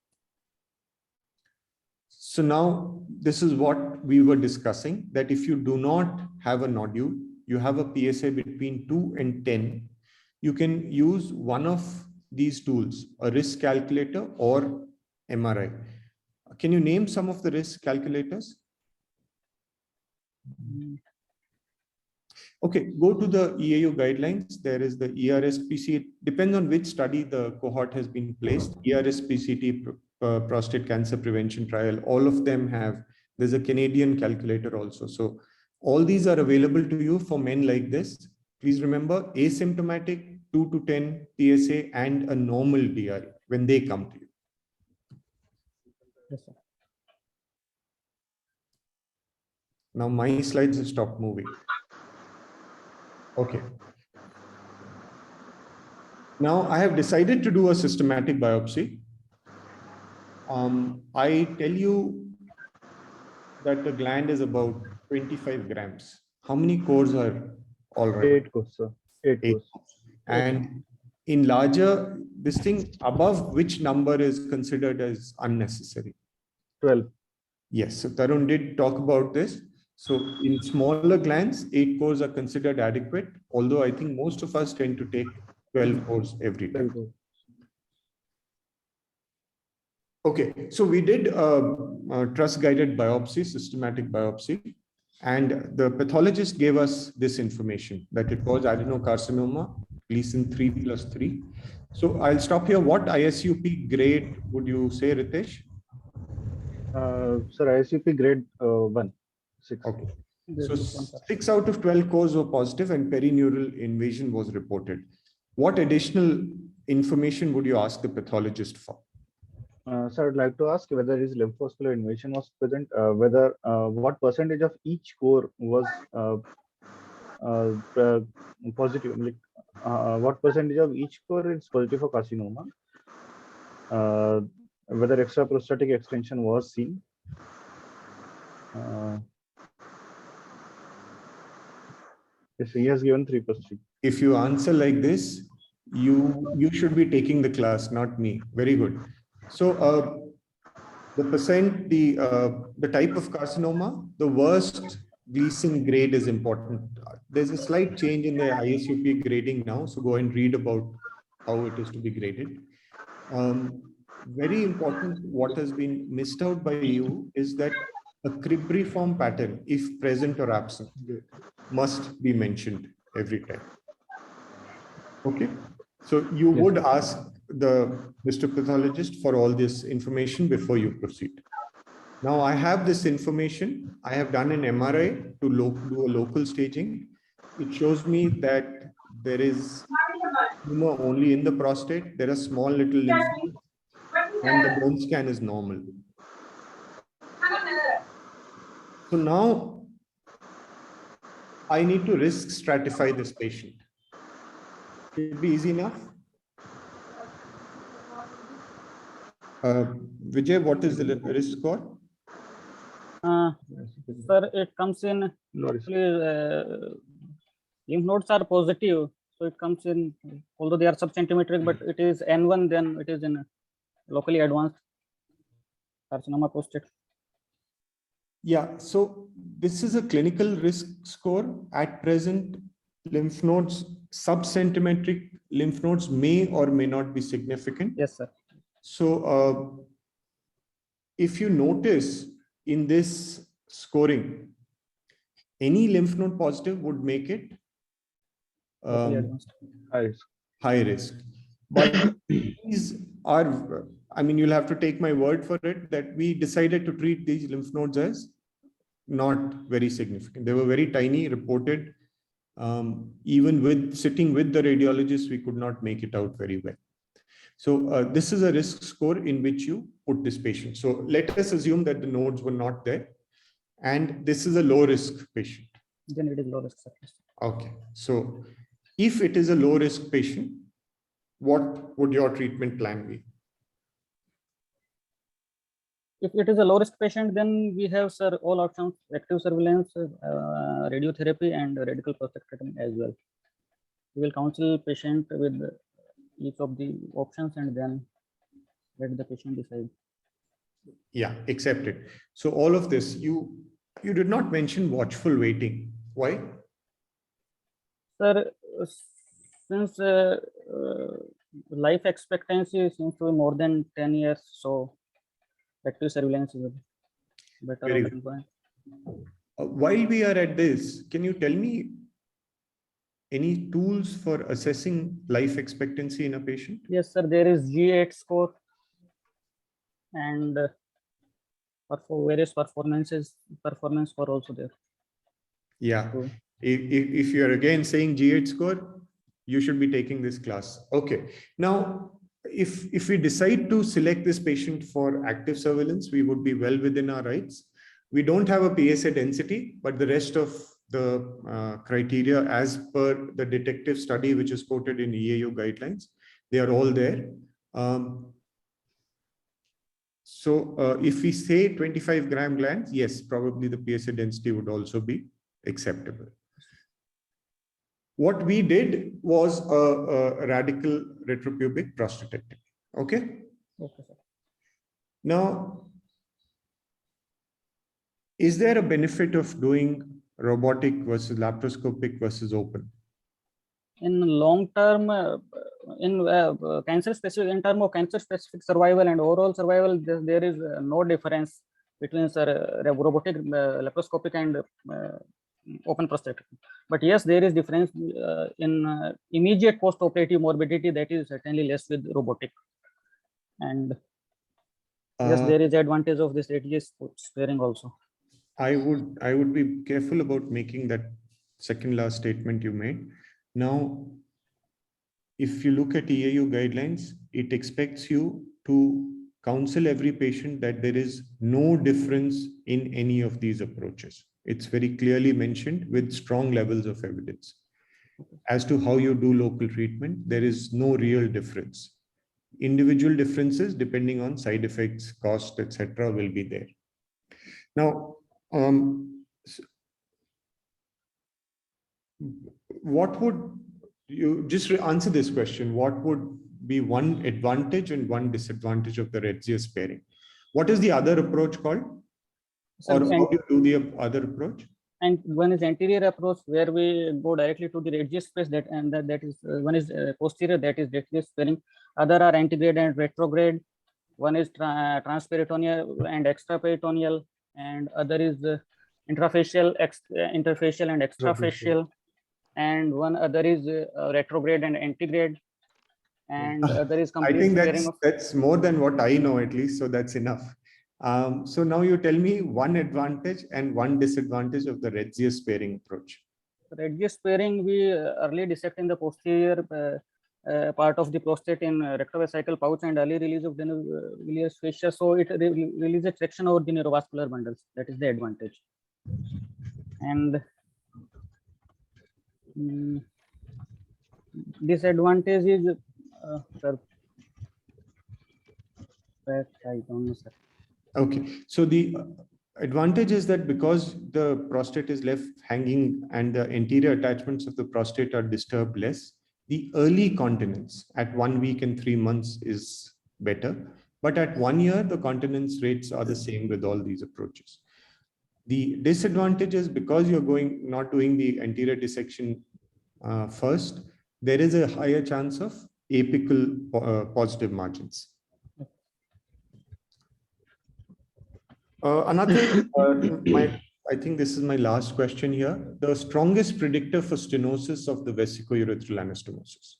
So now this is what we were discussing, that if you do not have a nodule, you have a PSA between 2 and 10, you can use one of these tools, a risk calculator or MRI. Can you name some of the risk calculators? Okay, go to the EAU guidelines. There is the ERSPC. It depends on which study the cohort has been placed. ERSPCT, prostate cancer prevention trial, all of them have, there's a Canadian calculator also. So all these are available to you for men like this. Please remember asymptomatic 2 to 10 PSA and a normal DRE when they come to you. Yes, sir. Now my slides have stopped moving. Okay. Now I have decided to do a systematic biopsy. I tell you that the gland is about 25 grams. How many cores are all right? 8 cores, sir. 8 cores. And in larger, this thing above which number is considered as unnecessary? 12. Yes, so Tarun did talk about this. So in smaller glands, 8 cores are considered adequate, although I think most of us tend to take 12 cores every day. 12 cores. Okay, so we did a Truss-guided biopsy, systematic biopsy, and the pathologist gave us this information that it was adenocarcinoma, Gleason 3+3. So I'll stop here. What ISUP grade would you say, Ritesh? Sir, ISUP grade 1. 6. Okay. So 6 out of 12 cores were positive and perineural invasion was reported. What additional information would you ask the pathologist for? Sir, I'd like to ask whether his lymphovascular invasion was present, what percentage of each core was positive, like what percentage of each core is positive for carcinoma, whether extraprostatic extension was seen. Yes, he has given 3%. If you answer like this, you should be taking the class, not me. Very good. So the percent, the type of carcinoma, the worst Gleason grade is important. There's a slight change in the ISUP grading now, so go and read about how it is to be graded. Very important, what has been missed out by you is that a cribriform pattern, if present or absent, must be mentioned every time. Okay, so you would ask the Mr. Pathologist for all this information before you proceed. Now I have this information. I have done an MRI to do a local staging. It shows me that there is tumor only in the prostate. There are small little lymph nodes, and the bone scan is normal. So now I need to risk stratify this patient. It'd be easy enough. Vijay, what is the risk score? Sir, it comes in, actually, lymph nodes are positive, so it comes in, although they are subcentimetric, but it is N1, then it is in locally advanced carcinoma prostate. Yeah, so this is a clinical risk score. At present, lymph nodes, subcentimetric lymph nodes may or may not be significant. Yes, sir. So if you notice in this scoring, any lymph node positive would make it high risk. But these are, I mean, you'll have to take my word for it that we decided to treat these lymph nodes as not very significant. They were very tiny, reported. Even with sitting with the radiologist, we could not make it out very well. So this is a risk score in which you put this patient. So let us assume that the nodes were not there, and this is a low risk patient. Then it is low risk. Okay. So if it is a low risk patient, what would your treatment plan be? If it is a low risk patient, then we have, sir, all options: active surveillance, radiotherapy, and radical prostatectomy as well. We will counsel patient with each of the options and then let the patient decide. Yeah, accepted. So all of this, you did not mention watchful waiting. Why? Sir, since life expectancy seems to be more than 10 years, so active surveillance is a better option point. While we are at this, can you tell me any tools for assessing life expectancy in a patient? Yes, sir. There is G8 score, and for various performance score also there. Yeah. So, if you're again saying G8 score, you should be taking this class. Okay. Now, if we decide to select this patient for active surveillance, we would be well within our rights. We don't have a PSA density, but the rest of the criteria as per the detective study, which is quoted in EAU guidelines, they are all there. So if we say 25 gram glands, yes, probably the PSA density would also be acceptable. What we did was a radical retropubic prostatectomy. Okay. Okay, sir. Now, is there a benefit of doing robotic versus laparoscopic versus open? In long term, in cancer specific, in terms of cancer specific survival and overall survival, there is no difference between robotic, laparoscopic, and open prostatectomy. But yes, there is difference in immediate post-operative morbidity, that is certainly less with robotic. And yes, there is advantage of this ATS sparing also. I would be careful about making that second last statement you made. Now, if you look at EAU guidelines, it expects you to counsel every patient that there is no difference in any of these approaches. It's very clearly mentioned with strong levels of evidence. As to how you do local treatment, there is no real difference. Individual differences depending on side effects, cost, etc. will be there. Now, what would you just answer this question? What would be one advantage and one disadvantage of the Retzia sparing? What is the other approach called? So, or how do you do the other approach? And one is anterior approach where we go directly to the radius space, that is one is posterior, that is radius sparing. Other are antegrade and retrograde. One is transperitoneal and extraperitoneal, and other is interfacial and extrafacial, and one other is retrograde and antegrade, and other is complete. I think that's more than what I know, at least, so that's enough. So now you tell me one advantage and one disadvantage of the Retzia sparing approach. Retzia sparing, we early dissect in the posterior part of the prostate in rectovesical pouch and early release of the bilious fascia. So it releases traction over the neurovascular bundles. That is the advantage. And disadvantage is, sir, I don't know, sir. Okay, so the advantage is that because the prostate is left hanging and the anterior attachments of the prostate are disturbed less, the early continence at 1 week and 3 months is better. But at 1 year, the continence rates are the same with all these approaches. The disadvantage is because you're not doing the anterior dissection first, there is a higher chance of apical positive margins. Another, I think this is my last question here. The strongest predictor for stenosis of the vesicourethral anastomosis.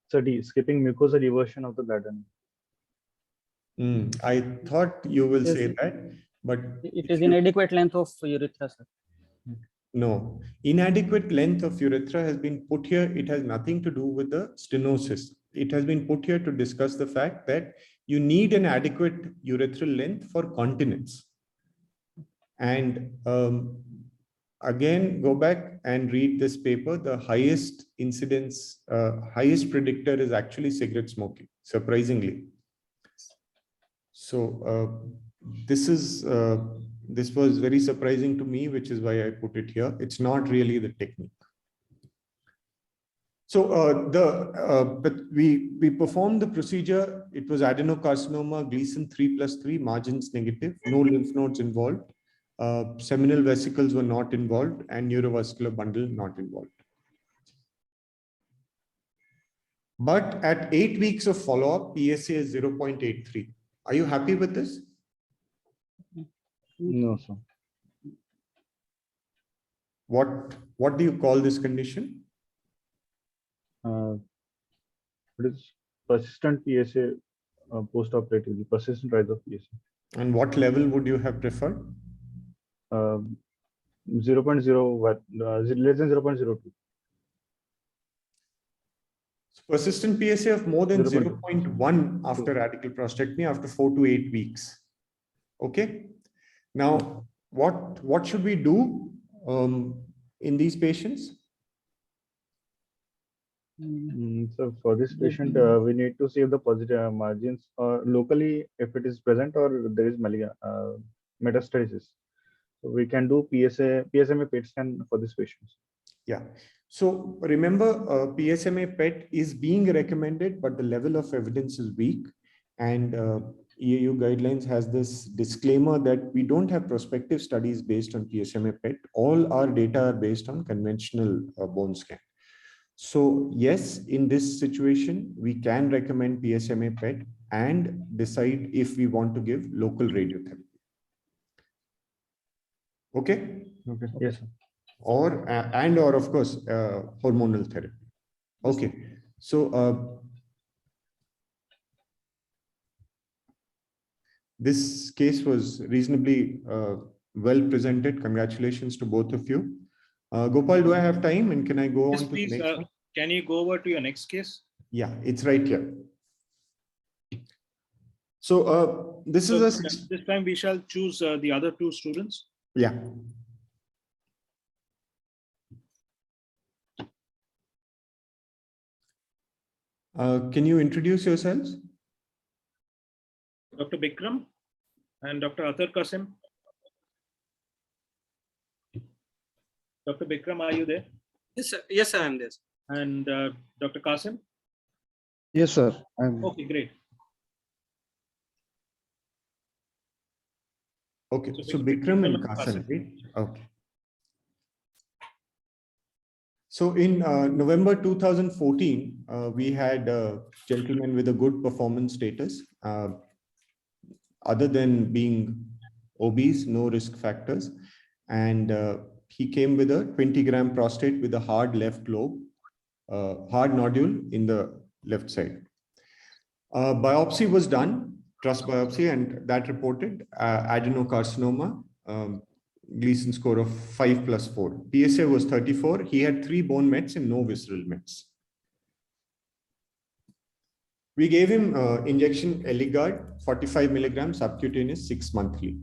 So D, skipping mucosal eversion of the bladder. I thought you will say that, but it is inadequate length of urethra, sir. No, inadequate length of urethra has been put here. It has nothing to do with the stenosis. It has been put here to discuss the fact that you need an adequate urethral length for continence. And again, go back and read this paper. The highest incidence, highest predictor is actually cigarette smoking, surprisingly. So this was very surprising to me, which is why I put it here. It's not really the technique. So but we performed the procedure. It was adenocarcinoma, Gleason 3+3, margins negative, no lymph nodes involved, seminal vesicles were not involved, and neurovascular bundle not involved. But at 8 weeks of follow-up, PSA is 0.83. Are you happy with this? No, sir. What do you call this condition? It is persistent PSA post-operatively, persistent rise of PSA. And what level would you have preferred? 0.0, less than 0.02. Persistent PSA of more than 0.1 after radical prostatectomy after 4 to 8 weeks. Okay. Now, what should we do in these patients? So for this patient, we need to save the positive margins locally if it is present or there is metastasis. So we can do PSMA PET scan for these patients. Yeah. So remember, PSMA PET is being recommended, but the level of evidence is weak. And EAU guidelines has this disclaimer that we don't have prospective studies based on PSMA PET. All our data are based on conventional bone scan. So yes, in this situation, we can recommend PSMA PET and decide if we want to give local radiotherapy. Okay? Okay. Yes, sir. Or of course, hormonal therapy. Okay. So this case was reasonably well presented. Congratulations to both of you. Gopal, do I have time and can I go Yes, on to please, the next one? can you go over to your next case? Yeah, it's right here. So this is a this time we shall choose the other two students. yeah. Can you introduce yourselves? Dr. Bikram and Dr. Athar Qasim. Dr. Bikram, are you there? Yes, sir. Yes, sir, I am there. And Dr. Qasim? Yes, sir. I'm Okay, great. Okay, so Bikram and Qasim, right? Okay. So in November 2014, we had a gentleman with a good performance status, other than being obese, no risk factors. And he came with a 20-gram prostate with a hard left lobe, hard nodule in the left side. Biopsy was done, Truss biopsy, and that reported adenocarcinoma, Gleason score of 5+4. PSA was 34. He had 3 bone mets and no visceral mets. We gave him injection Eligard, 45 milligrams subcutaneous 6 monthly.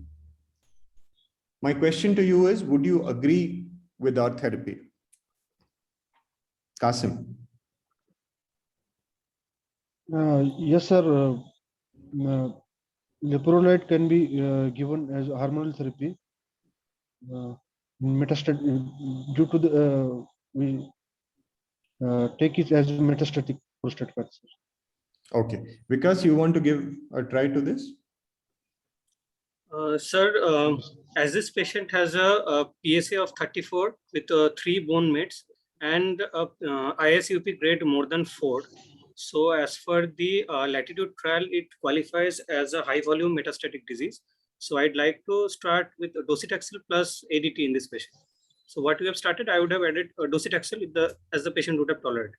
My question to you is, would you agree with our therapy? Qasim. yes, sir. Leprolide can be given as hormonal therapy. Metastatic due to the we take it as metastatic prostate cancer. Okay, because you want to give a try to this? Sir, as this patient has a PSA of 34 with 3 bone mets and ISUP grade more than 4. So as for the latitude trial, it qualifies as a high volume metastatic disease. So I'd like to start with docetaxel plus ADT in this patient. So what we have started, I would have added docetaxel as the patient would have tolerated.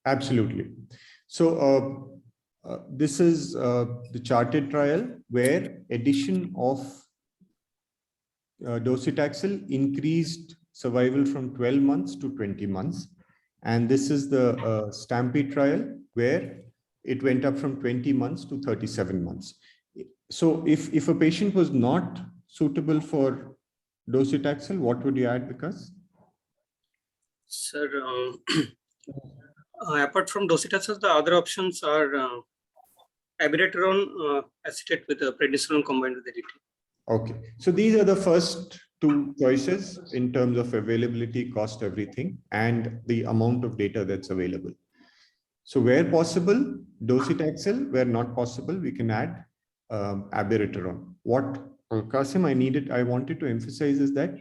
Absolutely. So this is the charted trial where addition of docetaxel increased survival from 12 months to 20 months. And this is the Stampede trial where it went up from 20 months to 37 months. So if a patient was not suitable for docetaxel, what would you add, Vikas? Sir, apart from docetaxel, the other options are abiraterone acetate with prednisolone combined with ADT. Okay, so these are the first 2 choices in terms of availability, cost, everything, and the amount of data that's available. So where possible, docetaxel; where not possible, we can add abiraterone. What Qasim, I wanted to emphasize is that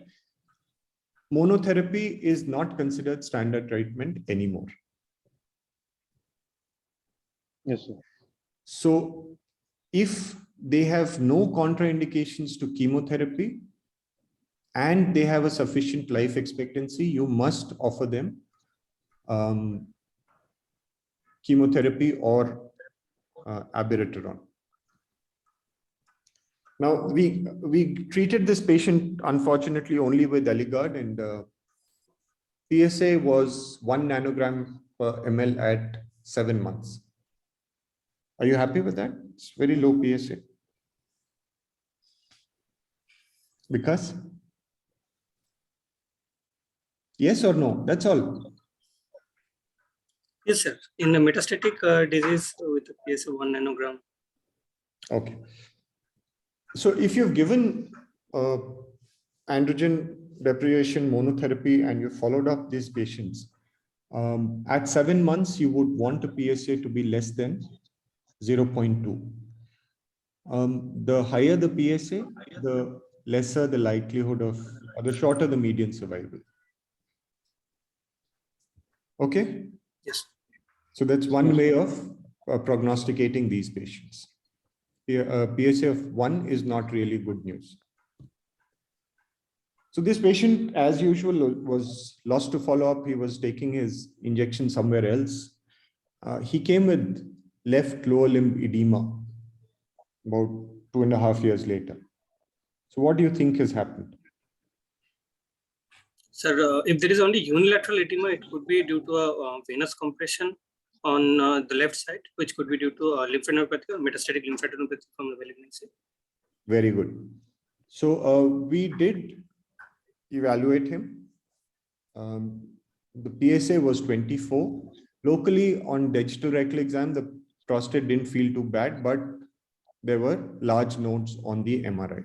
monotherapy is not considered standard treatment anymore. Yes, sir. So if they have no contraindications to chemotherapy and they have a sufficient life expectancy, you must offer them chemotherapy or abiraterone. Now, we treated this patient, unfortunately, only with Eligard, and PSA was 1 nanogram per ml at 7 months. Are you happy with that? It's very low PSA. Because? Yes or no? That's all. Yes, sir. In the metastatic disease with a PSA 1 nanogram. Okay. So if you've given androgen deprivation monotherapy and you followed up these patients, at 7 months, you would want a PSA to be less than 0.2. The higher the PSA, the lesser the likelihood of, or the shorter the median survival. Okay? Yes. So that's one way of prognosticating these patients. A PSA of 1 is not really good news. So this patient, as usual, was lost to follow-up. He was taking his injection somewhere else. He came with left lower limb edema about 2.5 years later. So what do you think has happened? Sir, if there is only unilateral edema, it could be due to a venous compression on the left side, which could be due to lymphadenopathy or metastatic lymphadenopathy from the malignancy. Very good. So we did evaluate him. The PSA was 24. Locally on digital rectal exam, the prostate didn't feel too bad, but there were large nodes on the MRI.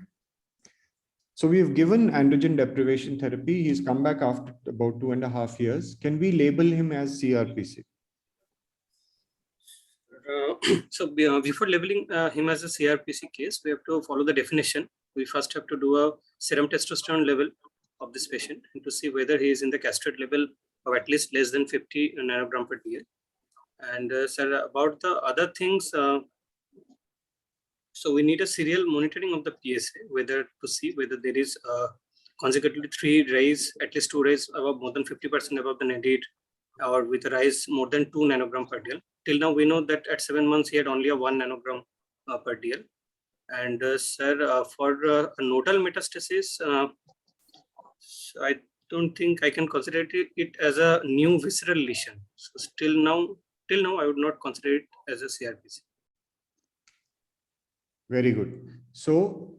So we've given androgen deprivation therapy. He's come back after about 2.5 years. Can we label him as CRPC? So before labeling him as a CRPC case, we have to follow the definition. We first have to do a serum testosterone level of this patient and to see whether he is in the castrate level of at least less than 50 nanogram per dl. And sir, about the other things, so we need a serial monitoring of the PSA, whether to see whether there is consecutively 3 rise, at least 2 rise above more than 50% above the nadir, or with a rise more than 2 nanogram per dl. Till now, we know that at 7 months, he had only a 1 nanogram per dl. And sir, for a nodal metastasis, I don't think I can consider it as a new visceral lesion. So till now, I would not consider it as a CRPC. Very good. So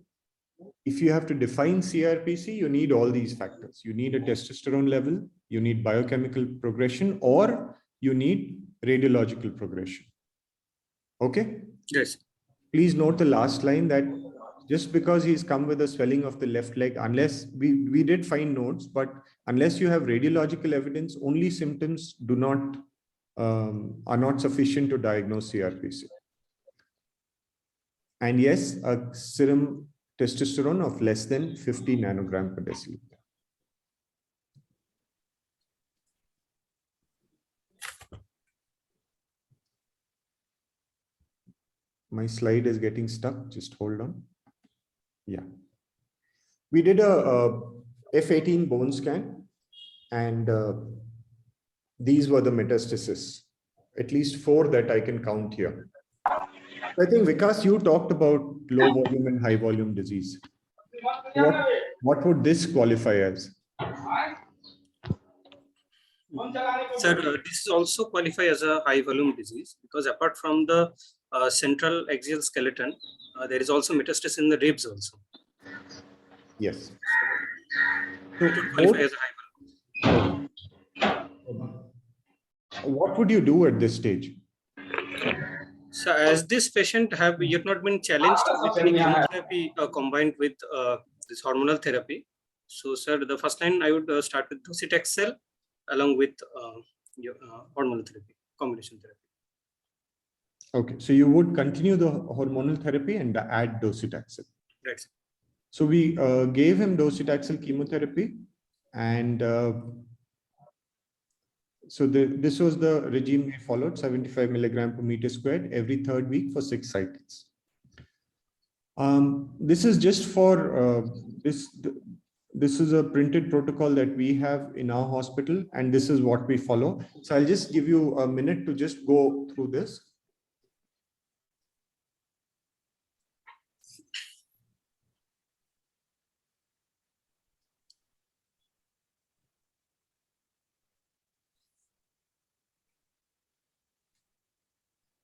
if you have to define CRPC, you need all these factors. You need a testosterone level, you need biochemical progression, or you need radiological progression. Okay? Yes. Please note the last line that just because he's come with a swelling of the left leg, unless we did find nodes, but unless you have radiological evidence, only symptoms do not are not sufficient to diagnose CRPC. And yes, a serum testosterone of less than 50 nanogram per deciliter. My slide is getting stuck. Just hold on. Yeah. We did a F18 bone scan, and these were the metastases, at least 4 that I can count here. I think, Vikas, you talked about low volume and high volume disease. What would this qualify as? Sir, this also qualify as a high volume disease because apart from the central axial skeleton, there is also metastasis in the ribs also. Yes. So it would qualify as a high volume. What would you do at this stage? So as this patient have yet not been challenged with any chemotherapy combined with this hormonal therapy. So sir, the first line I would start with docetaxel along with hormonal therapy, combination therapy. Okay, so you would continue the hormonal therapy and add docetaxel. Right. So we gave him docetaxel chemotherapy, and so this was the regime we followed: 75 milligram per meter squared every 3rd week for 6 cycles. This is just for this is a printed protocol that we have in our hospital, and this is what we follow. So I'll just give you a minute to just go through this.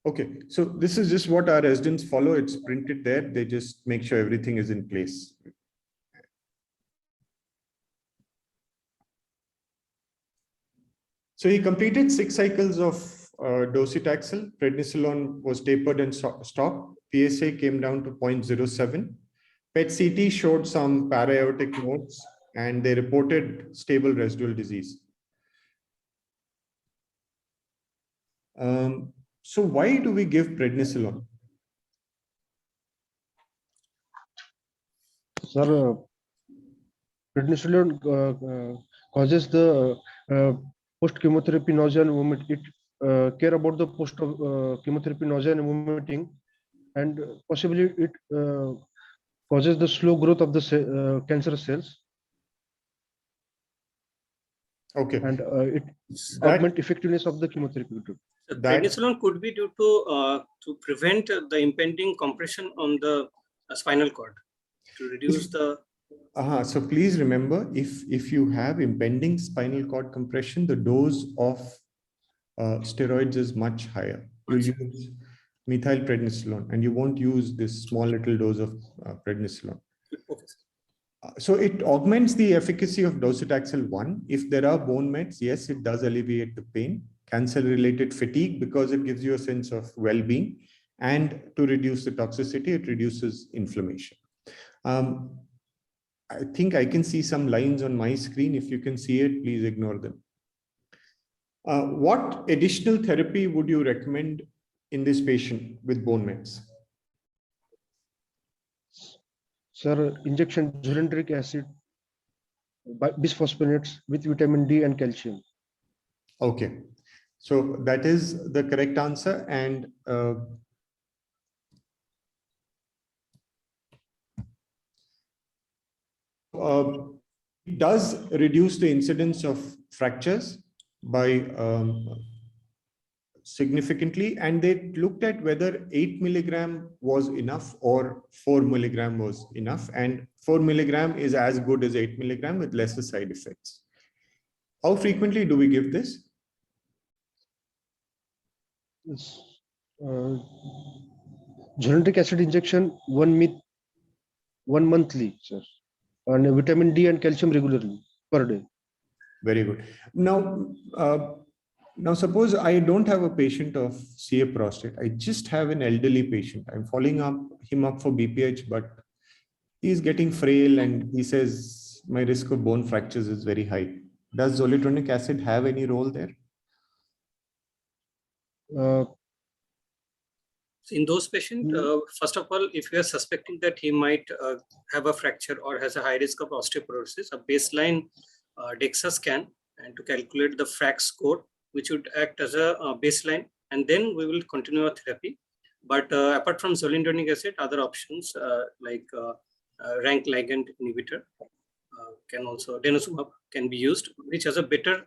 Okay, so this is just what our residents follow. It's printed there. They just make sure everything is in place. So he completed 6 cycles of docetaxel. Prednisolone was tapered and stopped. PSA came down to 0.07. PET CT showed some para-aortic nodes, and they reported stable residual disease. So why do we give prednisolone? Sir, prednisolone causes the post-chemotherapy nausea and vomit. It care about the post-chemotherapy nausea and vomiting, and possibly it causes the slow growth of the cancer cells. Okay. And it augment effectiveness of the chemotherapy. So prednisolone could be due to prevent the impending compression on the spinal cord, to reduce the So please remember, if you have impending spinal cord compression, the dose of steroids is much higher. You use methylprednisolone, and you won't use this small little dose of prednisolone. So it augments the efficacy of docetaxel 1. If there are bone mets, yes, it does alleviate the pain, cancer-related fatigue, because it gives you a sense of well-being, and to reduce the toxicity, it reduces inflammation. I think I can see some lines on my screen. If you can see it, please ignore them. What additional therapy would you recommend in this patient with bone mets? Sir, injection zolendric acid, bisphosphonates with vitamin D and calcium. Okay, so that is the correct answer. And it does reduce the incidence of fractures by significantly, and they looked at whether 8 milligram was enough or 4 milligram was enough, and 4 milligram is as good as 8 milligram with lesser side effects. How frequently do we give this? Zolendric acid injection one monthly, sir, and vitamin D and calcium regularly per day. Very good. Now suppose I don't have a patient of CA prostate. I just have an elderly patient. I'm following him up for BPH, but he's getting frail and he says my risk of bone fractures is very high. Does zolidronic acid have any role there? In those patients, first of all, if you are suspecting that he might have a fracture or has a high risk of osteoporosis, a baseline DEXA scan, and to calculate the FRAC score, which would act as a baseline, and then we will continue our therapy. But apart from zolendronic acid, other options like rank ligand inhibitor can also, denosumab can be used, which has a better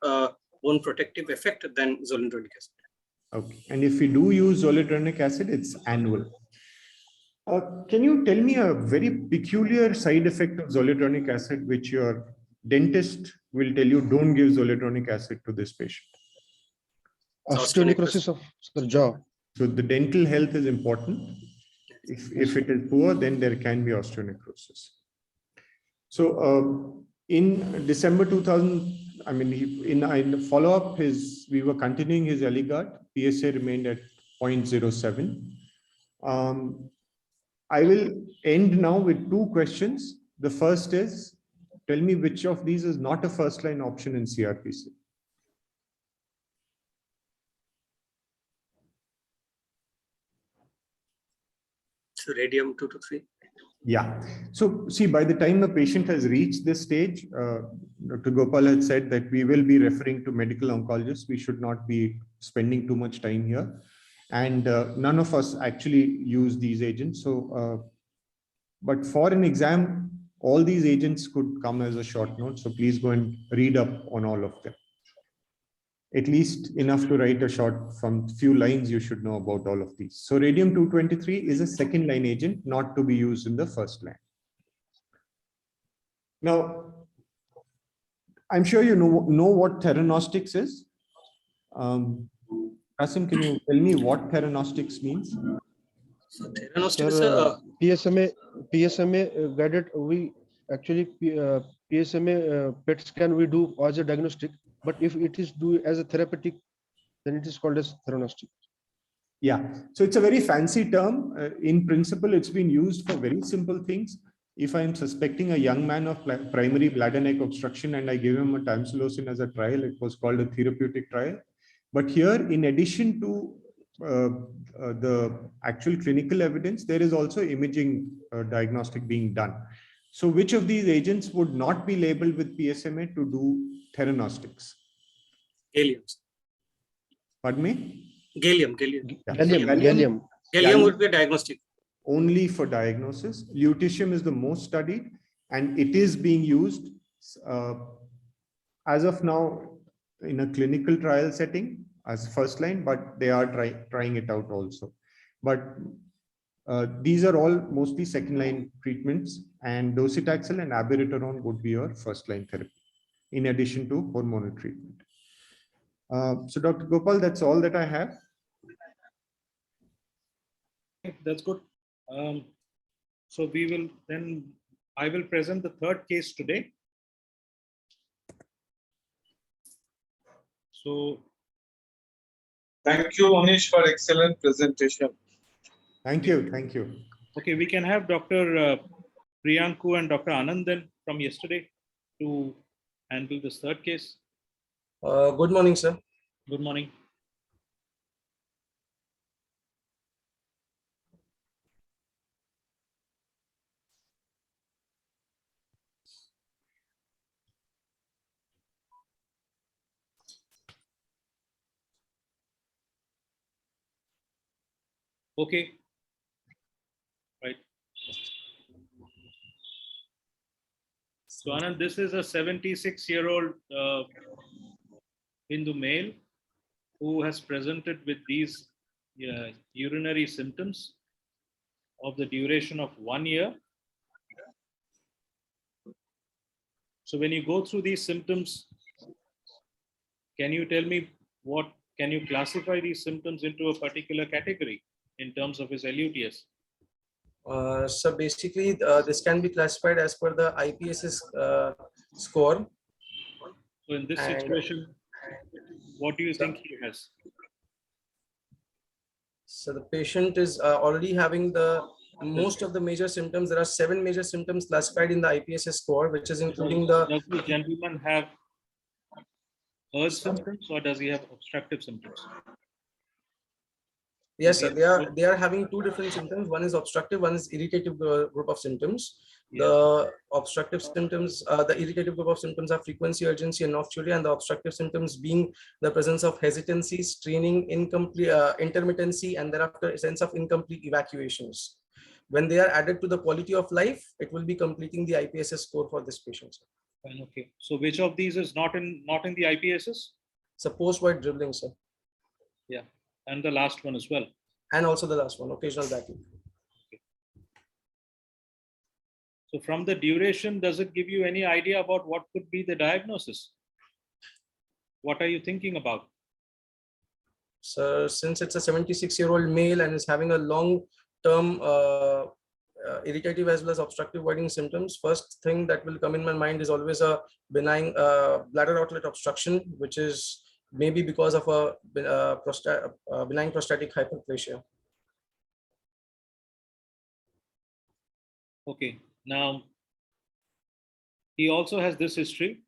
bone protective effect than zolendronic acid. Okay, and if we do use zolidronic acid, it's annual. Can you tell me a very peculiar side effect of zolidronic acid, which your dentist will tell you don't give zolidronic acid to this patient? Osteonecrosis of the jaw. So the dental health is important. If it is poor, then there can be osteonecrosis. So in December 2000, I mean, in follow-up, we were continuing his Eligard. PSA remained at 0.07. I will end now with two questions. The first is, tell me which of these is not a first-line option in CRPC. So radium 2 to 3. Yeah. So see, by the time a patient has reached this stage, Dr. Gopal had said that we will be referring to medical oncologists. We should not be spending too much time here. And none of us actually use these agents. So, but for an exam, all these agents could come as a short note. So please go and read up on all of them. At least enough to write a short, from few lines you should know about all of these. So radium-223 is a second line agent, not to be used in the first line. Now, I'm sure you know what theranostics is. Qasim, can you tell me what theranostics means? So theranostics is PSMA guided. We actually PSMA PET scan we do as a diagnostic. But if it is do as a therapeutic, then it is called as theranostic. Yeah, so it's a very fancy term. In principle, it's been used for very simple things. If I'm suspecting a young man of primary bladder neck obstruction and I give him a tamsulosin as a trial, it was called a therapeutic trial. But here, in addition to the actual clinical evidence, there is also imaging diagnostic being done. So which of these agents would not be labeled with PSMA to do theranostics? Gallium. Pardon me? Gallium. Yeah. Gallium would be a diagnostic. Only for diagnosis. Lutetium is the most studied, and it is being used as of now in a clinical trial setting as first line, but they are trying it out also. But These are all mostly second-line treatments, and docetaxel and abiraterone would be your first-line therapy, in addition to hormonal treatment. So Dr. Gopal, that's all that I have. That's good. So we will then, I will present the third case today. So Thank you, Manish, for excellent presentation. Thank you. Thank you. okay, we can have Dr. Priyanku and Dr. Anandan from yesterday to handle this third case. Good morning, sir. Good morning. Okay. Right. So Anand, this is a 76-year-old Hindu male who has presented with these urinary symptoms of the duration of 1 year. So when you go through these symptoms, can you tell me can you classify these symptoms into a particular category in terms of his LUTS? So basically, this can be classified as per the IPSS score. So in this situation, what do you think he has? So the patient is already having most of the major symptoms. There are 7 major symptoms classified in the IPSS score, which is including the. Does the gentleman have urge symptoms or does he have obstructive symptoms? Yes, sir. They are having 2 different symptoms. One is obstructive, one is irritative group of symptoms. The obstructive symptoms, the irritative group of symptoms are frequency, urgency, and nocturia, and the obstructive symptoms being the presence of hesitancy, straining, incomplete intermittency, and thereafter a sense of incomplete evacuations. When they are added to the quality of life, it will be completing the IPSS score for this patient. Fine, okay. So which of these is not in the IPSS? So post-void dribbling, sir. Yeah, and the last one as well. And also the last one, occasional backing. Okay. So from the duration, does it give you any idea about what could be the diagnosis? What are you thinking about? So since it's a 76-year-old male and is having a long-term irritative as well as obstructive voiding symptoms, first thing that will come in my mind is always a benign bladder outlet obstruction, which is maybe because of a benign prostatic hyperplasia. Okay, now he also has this history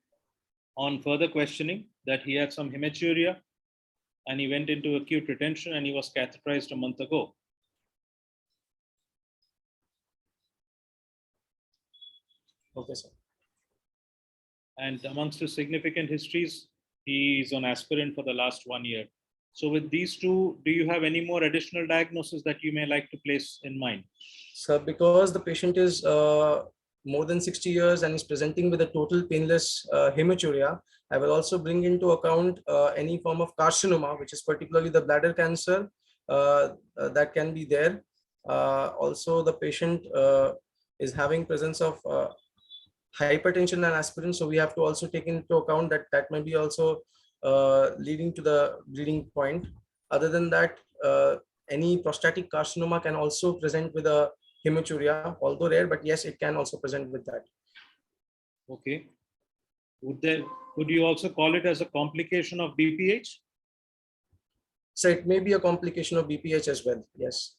on further questioning that he had some hematuria and he went into acute retention and he was catheterized a month ago. Okay, sir. And amongst his significant histories, he is on aspirin for the last 1 year. So with these two, do you have any more additional diagnosis that you may like to place in mind? So because the patient is more than 60 years and is presenting with a total painless hematuria, I will also bring into account any form of carcinoma, which is particularly the bladder cancer that can be there. Also, the patient is having presence of hypertension and aspirin, so we have to also take into account that that may be also leading to the bleeding point. Other than that, any prostatic carcinoma can also present with a hematuria, although rare, but yes, it can also present with that. Okay. Would you also call it as a complication of BPH? So it may be a complication of BPH as well, yes.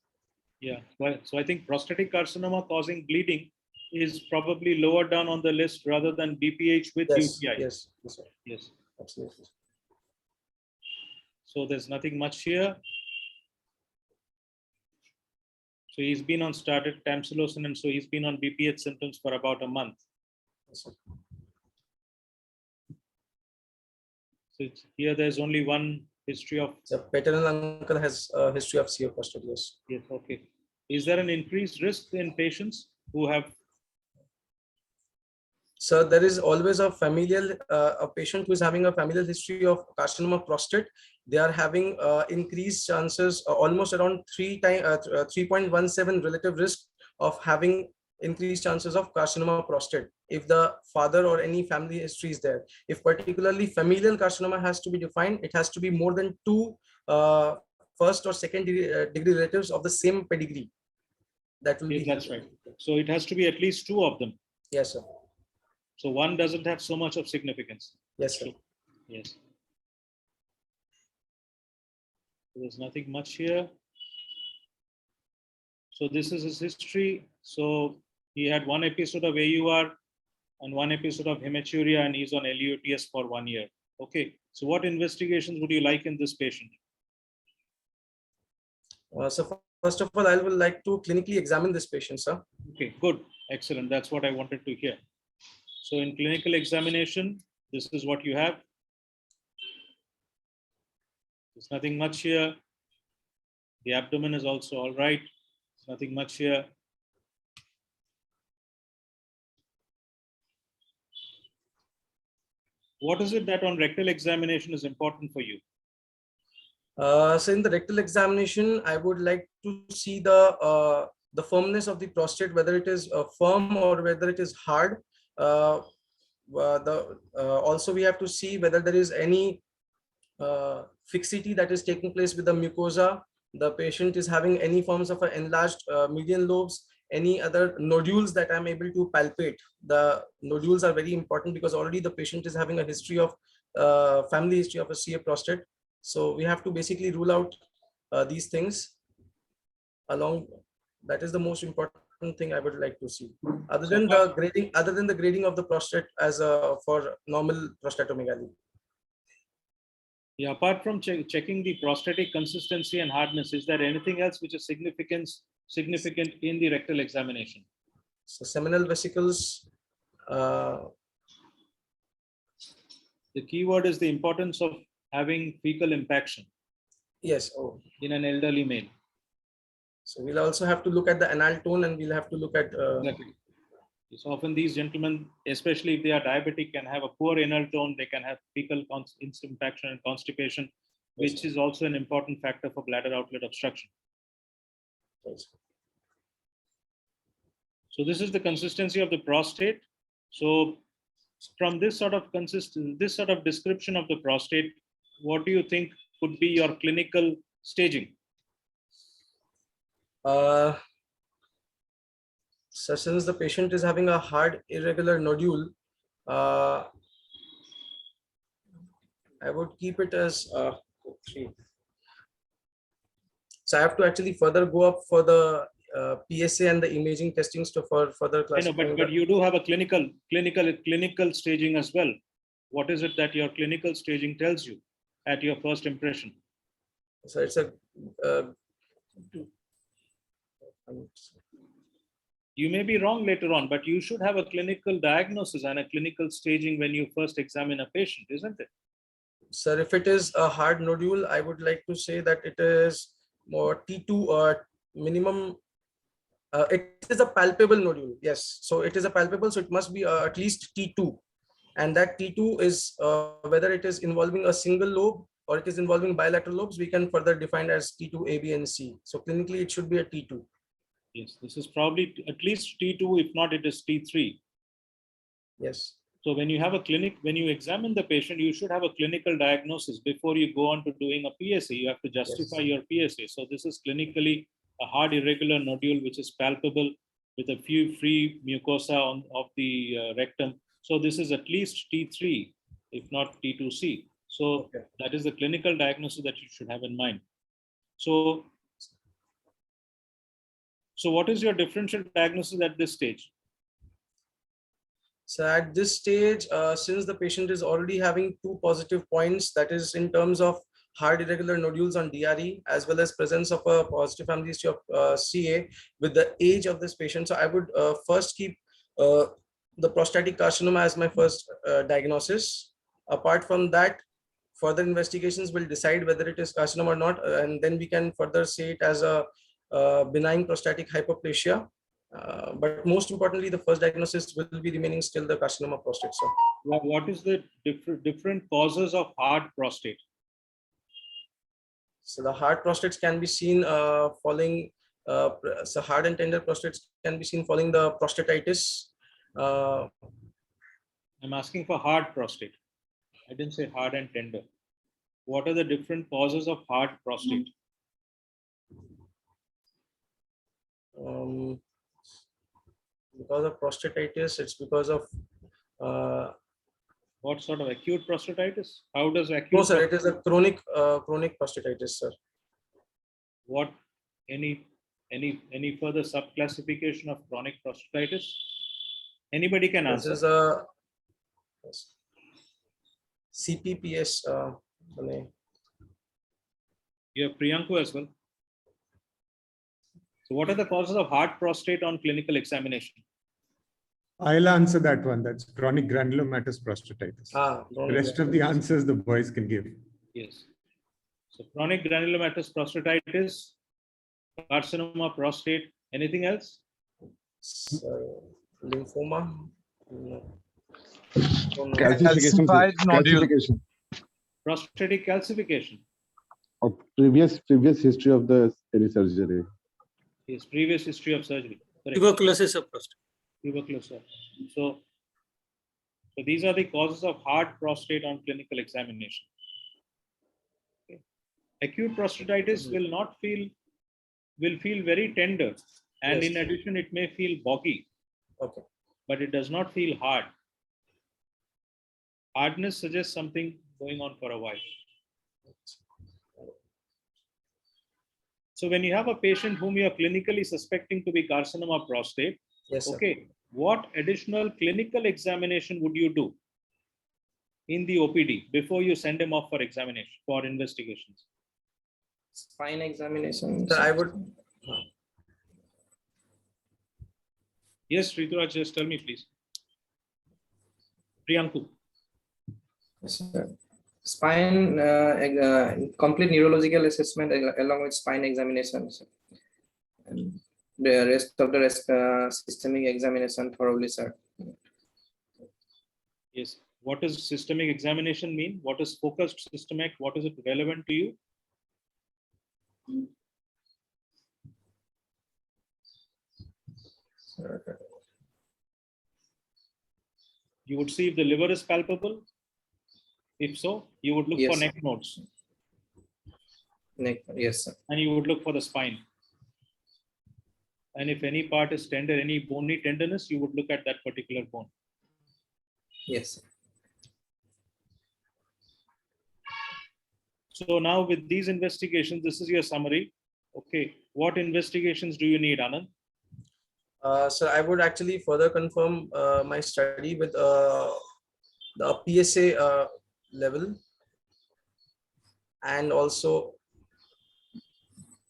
Yeah, well, so I think prostatic carcinoma causing bleeding is probably lower down on the list rather than BPH with UTI. Yes, yes, yes, absolutely. So there's nothing much here. So he's been on started tamsulosin, and so he's been on BPH symptoms for about a month. So here there's only one history of. The paternal uncle has a history of severe prostate, yes. Yes, okay. Is there an increased risk in patients who have? So there is always a familial, a patient who is having a familial history of carcinoma prostate. they are having increased chances, almost around 3.17 relative risk of having increased chances of carcinoma prostate if the father or any family history is there. If particularly familial carcinoma has to be defined, it has to be more than 2 first or second degree relatives of the same pedigree. That will be. That's right. So it has to be at least 2 of them. Yes, sir. So one doesn't have so much of significance. Yes, sir. Yes. There's nothing much here. So this is his history. So he had 1 episode of AUR and 1 episode of hematuria, and he's on LUTS for 1 year. Okay. So what investigations would you like in this patient? So first of all, I would like to clinically examine this patient, sir. Okay, good. Excellent. That's what I wanted to hear. So in clinical examination, this is what you have. There's nothing much here. The abdomen is also all right. There's nothing much here. What is it that on rectal examination is important for you? So in the rectal examination, I would like to see the firmness of the prostate, whether it is firm or whether it is hard. Also, we have to see whether there is any fixity that is taking place with the mucosa. The patient is having any forms of enlarged median lobes, any other nodules that I'm able to palpate. The nodules are very important because already the patient is having a history of family history of a CA prostate. So we have to basically rule out these things along. That is the most important thing I would like to see. Other than the grading of the prostate as for normal prostatomegaly. Yeah, apart from checking the prostatic consistency and hardness, is there anything else which is significant in the rectal examination? So seminal vesicles. The key word is the importance of having fecal impaction. Yes. In an elderly male. So we'll also have to look at the anal tone, and we'll have to look at. Exactly. So often these gentlemen, especially if they are diabetic, can have a poor anal tone. They can have fecal impaction and constipation, which is also an important factor for bladder outlet obstruction. So this is the consistency of the prostate. So from this sort of description of the prostate, what do you think could be your clinical staging? So since the patient is having a hard irregular nodule, I would keep it as 3. So I have to actually further go up for the PSA and the imaging testings to for further classifying. But you do have a clinical staging as well. What is it that your clinical staging tells you at your first impression? So it's a. You may be wrong later on, but you should have a clinical diagnosis and a clinical staging when you first examine a patient, isn't it? Sir, if it is a hard nodule, I would like to say that it is more T2 minimum. It is a palpable nodule. Yes. So it is a palpable. So it must be at least T2. And that T2 is whether it is involving a single lobe or it is involving bilateral lobes, we can further define as T2, A, B, and C. So clinically, it should be a T2. Yes, this is probably at least T2, if not, it is T3. Yes. So when you have a clinic, when you examine the patient, you should have a clinical diagnosis before you go on to doing a PSA. You have to justify your PSA. So this is clinically a hard irregular nodule, which is palpable with a few free mucosa of the rectum. So this is at least T3, if not T2C. So that is the clinical diagnosis that you should have in mind. So what is your differential diagnosis at this stage? So at this stage, since the patient is already having 2 positive points, that is in terms of hard irregular nodules on DRE, as well as presence of a positive family history of CA with the age of this patient. So I would first keep the prostatic carcinoma as my first diagnosis. Apart from that, further investigations will decide whether it is carcinoma or not, and then we can further say it as a benign prostatic hyperplasia. But most importantly, the first diagnosis will be remaining still the carcinoma prostate. So what is the different causes of hard prostate? So the hard prostates can be seen following, so hard and tender prostates can be seen following the prostatitis. I'm asking for hard prostate. I didn't say hard and tender. What are the different causes of hard prostate? Because of prostatitis, it's because of what sort of acute prostatitis? How does acute? No, sir, it is a chronic prostatitis, sir. What? Any further subclassification of chronic prostatitis? Anybody can answer. This is a CPPS. You have Priyanku as well. So what are the causes of hard prostate on clinical examination? I'll answer that one. That's chronic granulomatous prostatitis. The rest of the answers the boys can give. Yes. So chronic granulomatous prostatitis, carcinoma prostate, anything else? Lymphoma. Calcified nodule. Calcification. Prostatic calcification. Of previous history of the any surgery. Yes, previous history of surgery. Correct. Tuberculosis of prostate. Tuberculosis. So these are the causes of hard prostate on clinical examination. Okay. Acute prostatitis will feel very tender, and in addition it may feel boggy. Okay. But it does not feel hard. Hardness suggests something going on for a while. So when you have a patient whom you are clinically suspecting to be carcinoma prostate, yes, okay, what additional clinical examination would you do in the OPD before you send him off for examination, for investigations? Spine examination. Sir, I would. Yes, Rituraj, just tell me, please. Priyanku. Yes, sir. Spine, complete neurological assessment along with spine examinations. And the rest of the systemic examination thoroughly, sir. Yes. What does systemic examination mean? What is focused systemic? What is it relevant to you? You would see if the liver is palpable. If so, you would look for neck nodes. Neck, yes, sir. And you would look for the spine. And if any part is tender, any bony tenderness, you would look at that particular bone. Yes, sir. So now with these investigations, this is your summary. Okay, what investigations do you need, Anand? So I would actually further confirm my study with the PSA level, and also,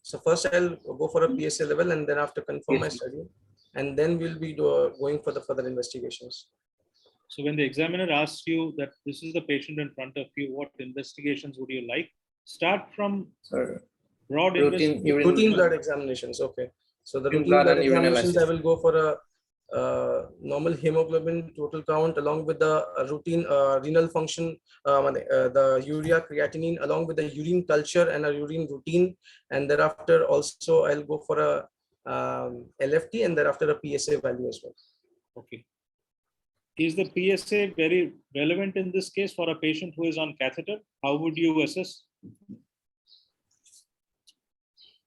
so first I'll go for a PSA level and then after confirm my study, and then we'll be going for the further investigations. So when the examiner asks you that this is the patient in front of you, what investigations would you like? Start from broad routine blood examinations. Okay. So the routine blood examinations, I will go for a normal hemoglobin total count along with the routine renal function, the urea creatinine along with the urine culture and a urine routine, and thereafter also I'll go for a LFT and thereafter a PSA value as well. Okay. Is the PSA very relevant in this case for a patient who is on catheter? How would you assess?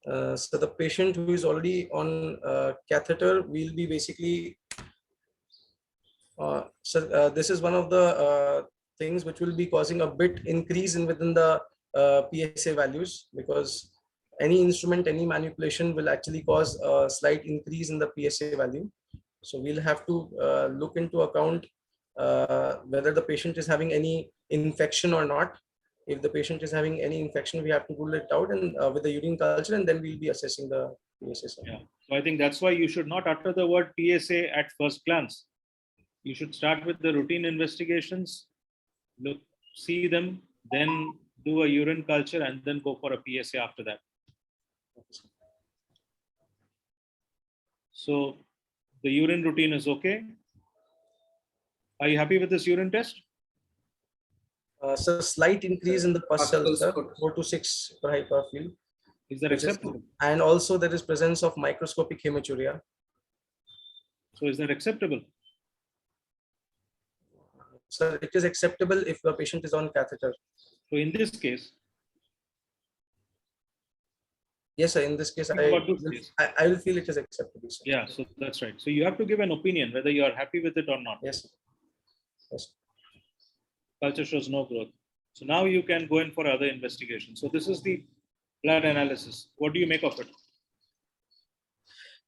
So the patient who is already on catheter will be basically, this is one of the things which will be causing a bit increase in within the PSA values, because any instrument, any manipulation will actually cause a slight increase in the PSA value. So we'll have to look into account whether the patient is having any infection or not. If the patient is having any infection, we have to rule it out and with the urine culture, and then we'll be assessing the PSA. Yeah. So I think that's why you should not utter the word PSA at first glance. You should start with the routine investigations, look, see them, then do a urine culture, and then go for a PSA after that. So the urine routine is okay. Are you happy with this urine test? So slight increase in the pus cells, 4 to 6 per hyper field. Is that acceptable? And also there is presence of microscopic hematuria. So is that acceptable? So it is acceptable if the patient is on catheter. So in this case, yes, sir. In this case, I will feel it is acceptable. Sir. Yeah, so that's right. So you have to give an opinion whether you are happy with it or not. Yes. Yes. Culture shows no growth. So now you can go in for other investigations. So this is the blood analysis. What do you make of it?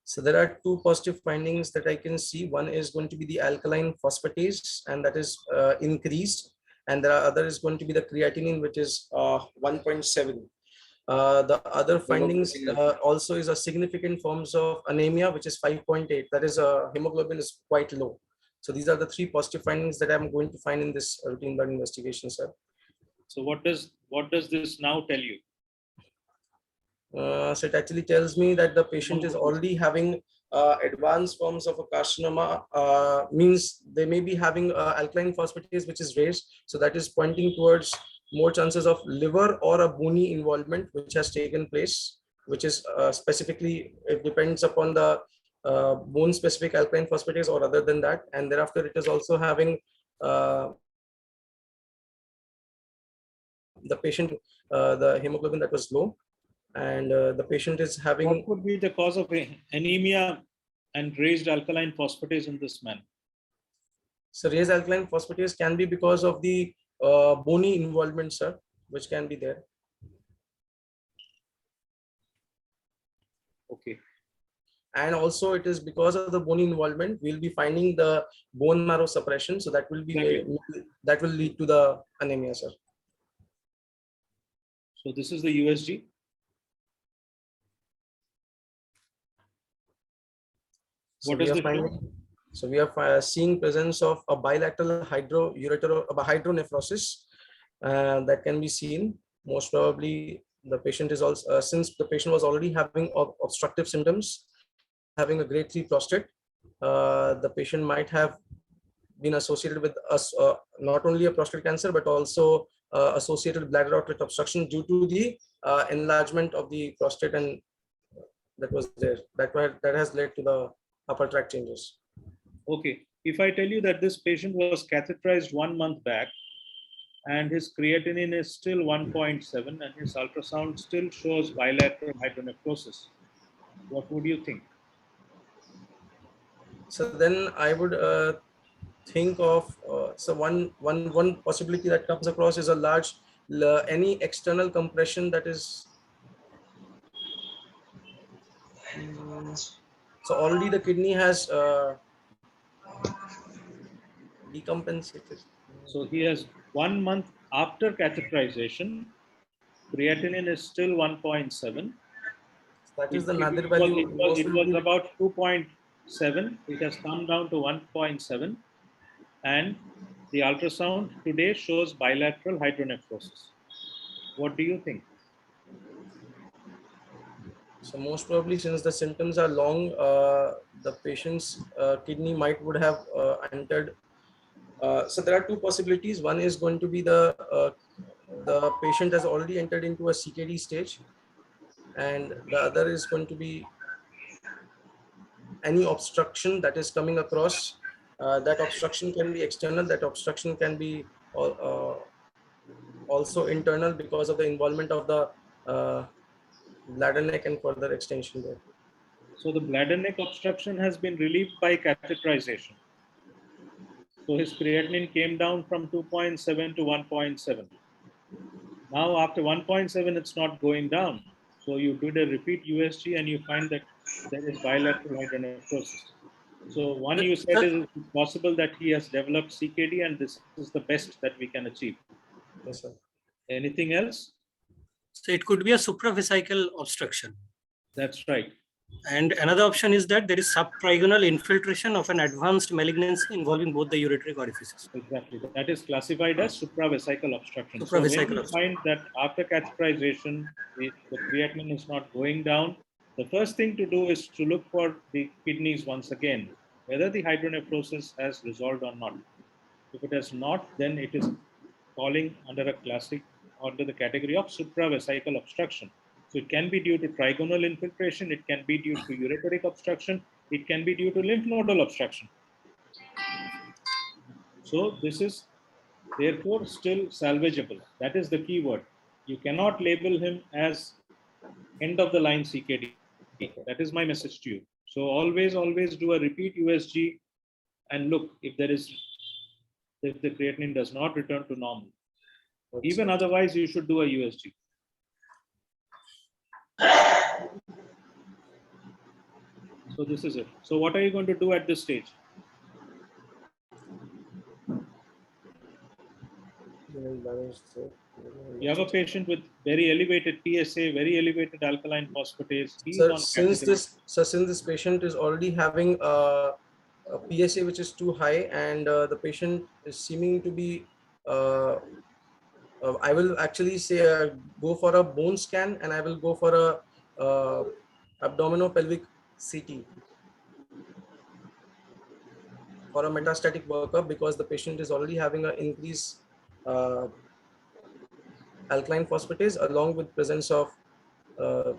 So there are two positive findings that I can see. One is going to be the alkaline phosphatase, and that is increased. And there are other is going to be the creatinine, which is 1.7. The other findings also is a significant forms of anemia, which is 5.8. That is hemoglobin is quite low. So these are the three positive findings that I'm going to find in this routine blood investigation, sir. So what does this now tell you? So it actually tells me that the patient is already having advanced forms of a carcinoma, means they may be having alkaline phosphatase, which is raised. So that is pointing towards more chances of liver or a bony involvement, which has taken place, which is specifically, it depends upon the bone specific alkaline phosphatase or other than that. And thereafter, it is also having the patient, the hemoglobin that was low. And the patient is having. What could be the cause of anemia and raised alkaline phosphatase in this man? So raised alkaline phosphatase can be because of the bony involvement, sir, which can be there. Okay. And also it is because of the bony involvement, we'll be finding the bone marrow suppression. So that will be that will lead to the anemia, sir. So this is the USG. What is the So we are seeing presence of a bilateral hydronephrosis that can be seen. Most probably the patient is also, since the patient was already having obstructive symptoms, having a grade 3 prostate, the patient might have been associated with not only a prostate cancer, but also associated bladder outlet obstruction due to the enlargement of the prostate, and that was there. That has led to the upper tract changes. Okay, if I tell you that this patient was catheterized 1 month back and his creatinine is still 1.7 and his ultrasound still shows bilateral hydronephrosis, what would you think? So then I would think of so one possibility that comes across is a large any external compression that is. So already the kidney has decompensated. So he has 1 month after catheterization, creatinine is still 1.7. That is the Nadir value. It was about 2.7. It has come down to 1.7. And the ultrasound today shows bilateral hydronephrosis. What do you think? So most probably, since the symptoms are long, the patient's kidney would have entered. So there are two possibilities. One is going to be the patient has already entered into a CKD stage, and the other is going to be any obstruction that is coming across. That obstruction can be external. That obstruction can be also internal because of the involvement of the bladder neck and further extension there. So the bladder neck obstruction has been relieved by catheterization. So his creatinine came down from 2.7 to 1.7. Now after 1.7, it's not going down. So you did a repeat USG and you find that there is bilateral hydronephrosis. So one you said is it's possible that he has developed CKD and this is the best that we can achieve. Yes, sir. Anything else? So it could be a supravesical obstruction. That's right. And another option is that there is subtrigonal infiltration of an advanced malignancy involving both the ureteric orifices. Exactly. That is classified as supravesical obstruction. Supravesical so when you find that after catheterization, the creatinine is not going down, the first thing to do is to look for the kidneys once again, whether the hydronephrosis has resolved or not. If it has not, then it is falling under the category of supravesical obstruction. So it can be due to trigonal infiltration, it can be due to ureteric obstruction, it can be due to lymph nodal obstruction. So this is therefore still salvageable. That is the key word. You cannot label him as end of the line CKD. That is my message to you. So always do a repeat USG and look if the creatinine does not return to normal. Even otherwise, you should do a USG. So this is it. So what are you going to do at this stage? You have a patient with very elevated PSA, very elevated alkaline phosphatase. Sir, since this patient is already having a PSA which is too high, and the patient is seeming to be, I will actually say go for a bone scan, and I will go for a abdominopelvic CT for a metastatic workup, because the patient is already having an increased alkaline phosphatase along with presence of a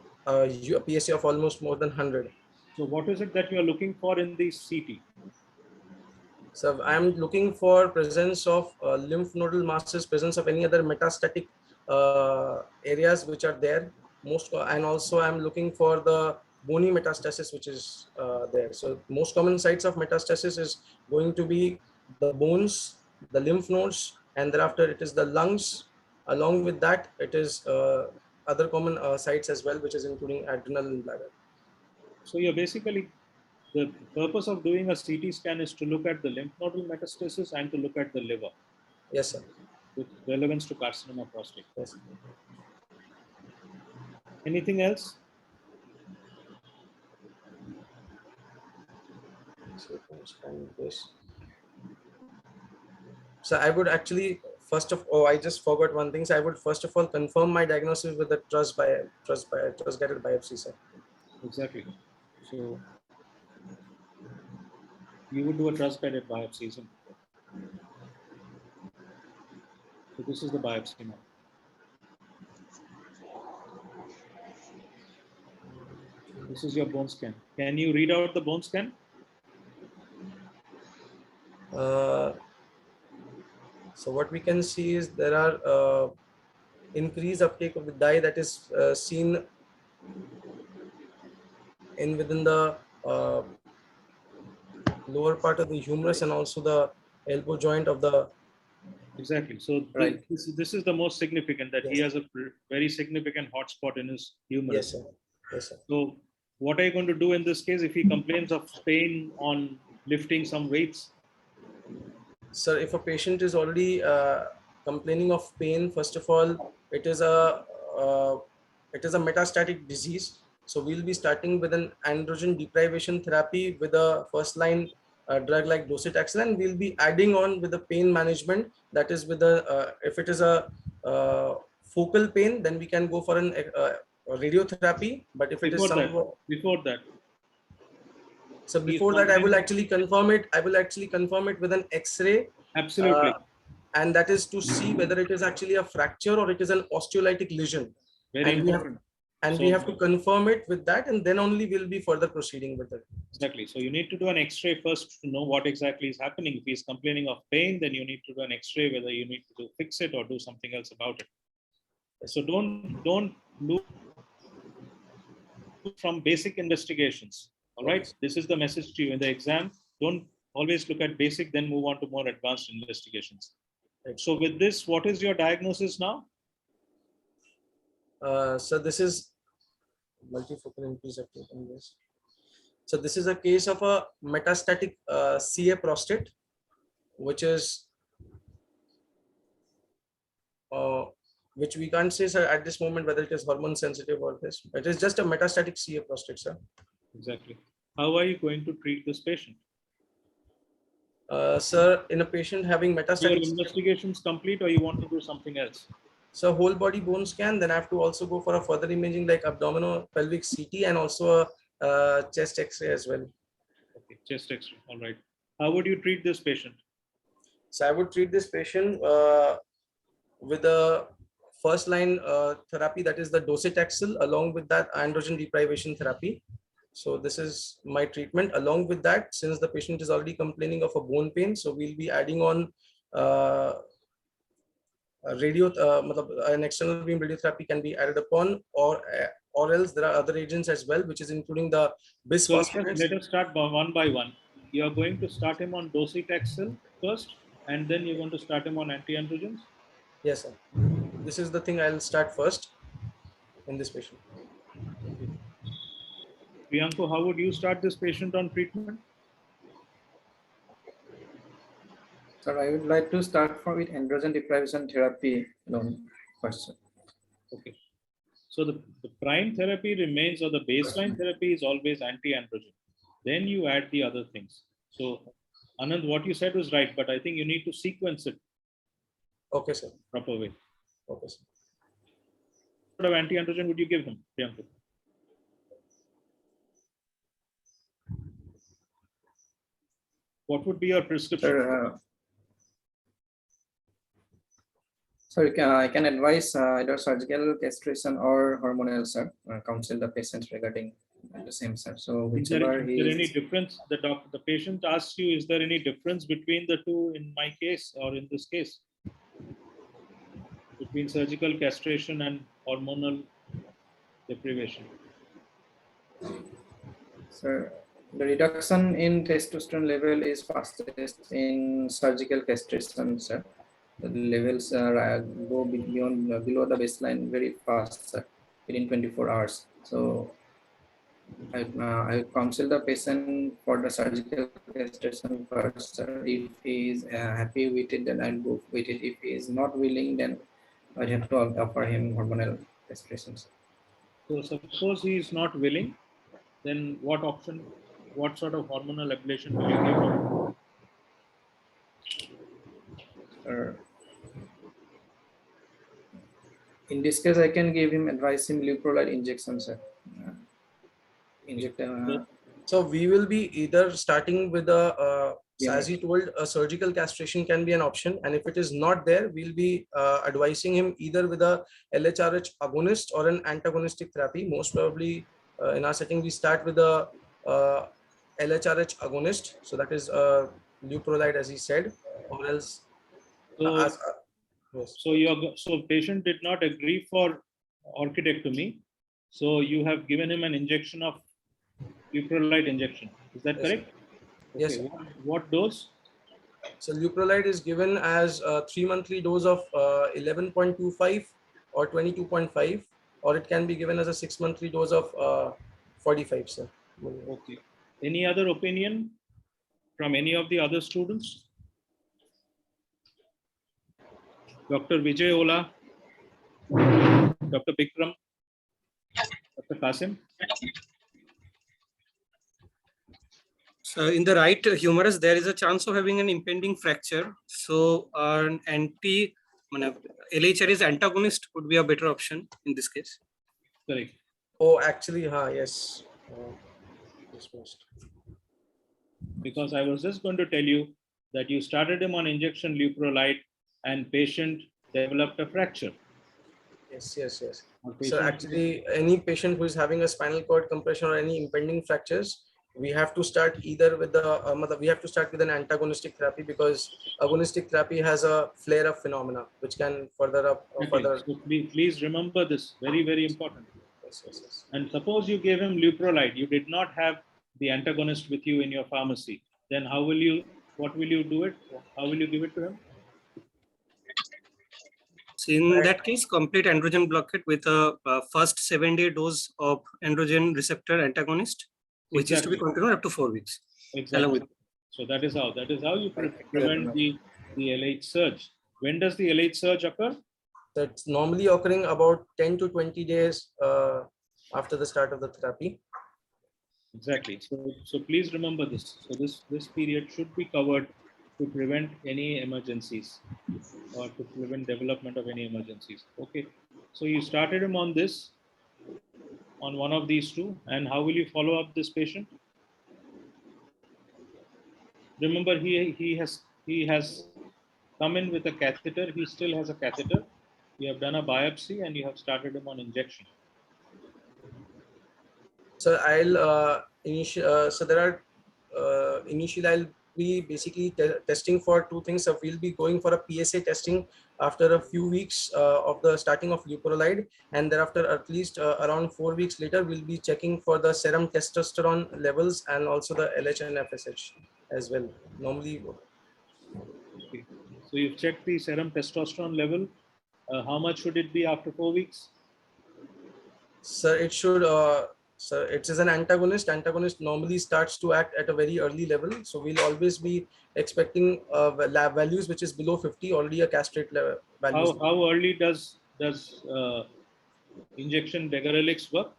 PSA of almost more than 100. So what is it that you are looking for in the CT? So I am looking for presence of lymph nodal masses, presence of any other metastatic areas which are there. And also I am looking for the bony metastasis which is there. So most common sites of metastasis is going to be the bones, the lymph nodes, and thereafter it is the lungs. Along with that, it is other common sites as well, which is including adrenal and bladder. So you're basically, the purpose of doing a CT scan is to look at the lymph nodal metastasis and to look at the liver. Yes, sir. With relevance to carcinoma prostate. Yes. Anything else? So I would actually I just forgot one thing. So I would first of all confirm my diagnosis with the Truss guided biopsy, sir. Exactly. So you would do a Truss guided biopsy, isn't it? So this is the biopsy now. This is your bone scan. Can you read out the bone scan? So what we can see is there are increased uptake of the dye that is seen within the lower part of the humerus and also the elbow joint of the. Exactly. So right. This is the most significant, that yes. he has a very significant hotspot in his humerus. Yes, sir. Yes, sir. So what are you going to do in this case if he complains of pain on lifting some weights? Sir, if a patient is already complaining of pain, first of all, it is a metastatic disease. So we'll be starting with an androgen deprivation therapy with a first line drug like docetaxel, and we'll be adding on with the pain management. That is with the if it is a focal pain, then we can go for an radiotherapy. But if before that. So before that, I will actually confirm it. I will actually confirm it with an X-ray. Absolutely. And that is to see whether it is actually a fracture or it is an osteolytic lesion. Very important. We have to confirm it with that, and then only we'll be further proceeding with it. Exactly. So you need to do an X-ray first to know what exactly is happening. If he's complaining of pain, then you need to do an X-ray, whether you need to fix it or do something else about it. So don't look from basic investigations. All right. This is the message to you in the exam. Don't always look at basic, then move on to more advanced investigations. So with this, what is your diagnosis now? So this is multifocal increase of this. So this is a case of a metastatic Ca prostate, which is which we can't say, sir, at this moment whether it is hormone sensitive or this. It is just a metastatic Ca prostate, sir. Exactly. How are you going to treat this patient? Sir, in a patient having metastatic. Your investigations complete, or you want to do something else? So whole body bone scan, then I have to also go for a further imaging like abdominal pelvic CT and also a chest X-ray as well. Okay, chest X-ray. All right. How would you treat this patient? So I would treat this patient with the first line therapy, that is the docetaxel, along with that androgen deprivation therapy. So this is my treatment. Along with that, since the patient is already complaining of a bone pain, so we'll be adding on an external beam radiotherapy can be added upon, or else there are other agents as well, which is including the bisphosphonates. Let us start one by one. You are going to start him on docetaxel first, and then you're going to start him on anti-androgens? Yes, sir. This is the thing I'll start first in this patient. Priyanko, how would you start this patient on treatment? Sir, I would like to start with androgen deprivation therapy alone first. Okay. So the prime therapy remains, or the baseline therapy is always anti-androgen. Then you add the other things. So Anand, what you said was right, but I think you need to sequence it. Okay, sir. Proper way. Okay, sir. What sort of anti-androgen would you give him, Priyanka? What would be your prescription? Sorry, I can advise either surgical castration or hormonal, sir. Counsel the patient regarding the same, sir. So whichever is there any difference? The patient asks you, is there any difference between the two in my case or in this case? Between surgical castration and hormonal deprivation? Sir, the reduction in testosterone level is fastest in surgical castration, sir. The levels go beyond below the baseline very fast, sir, within 24 hours. So I counsel the patient for the surgical castration first, sir. If he is happy with it, then I'll go with it. If he is not willing, then I have to offer him hormonal castration, sir. So suppose he is not willing, then what option, what sort of hormonal ablation will you give him? In this case, I can give him, advise him leuprolide injection, sir. So we will be either starting with as he told, a surgical castration can be an option, and if it is not there, we'll be advising him either with a LHRH agonist or an antagonistic therapy. Most probably in our setting, we start with a LHRH agonist, so that is leuprolide, as he said, or else. So patient did not agree for orchidectomy, so you have given him an injection of leuprolide injection. Is that correct? Yes. Okay. What dose? So leuprolide is given as a 3-monthly dose of 11.25 or 22.5, or it can be given as a 6-monthly dose of 45, sir. Okay. Any other opinion from any of the other students? Dr. Vijay Ola, Dr. Bikram, Dr. Qasim. So in the right humerus, there is a chance of having an impending fracture. So an LHRH antagonist would be a better option in this case. Correct. Oh, actually, yes. Because I was just going to tell you that you started him on injection leuprolide and patient developed a fracture. Yes. So actually, any patient who is having a spinal cord compression or any impending fractures, we have to start either with an antagonistic therapy, because agonistic therapy has a flare-up phenomena which can further. So please remember this, very, very important. Yes. And suppose you gave him leuprolide, you did not have the antagonist with you in your pharmacy. Then what will you do it? How will you give it to him? So in that case, complete androgen blockade with a first 7-day dose of androgen receptor antagonist, which is to be continued up to 4 weeks. Exactly. So that is how you prevent the LH surge. When does the LH surge occur? That's normally occurring about 10 to 20 days after the start of the therapy. Exactly. So please remember this. So this period should be covered to prevent any emergencies or to prevent development of any emergencies. Okay. So you started him on this, on one of these two, and how will you follow up this patient? Remember, he has come in with a catheter. He still has a catheter. You have done a biopsy and you have started him on injection. So I'll so there are initially I'll be basically testing for two things. So we'll be going for a PSA testing after a few weeks of the starting of leuprolide, and thereafter at least around 4 weeks later we'll be checking for the serum testosterone levels and also the LH and FSH as well. Normally. Okay. So you've checked the serum testosterone level. How much should it be after 4 weeks? Sir, it should. So it is an antagonist. Antagonist normally starts to act at a very early level. So we'll always be expecting lab values which is below 50, already a castrate level values. How early does injection degarelix work?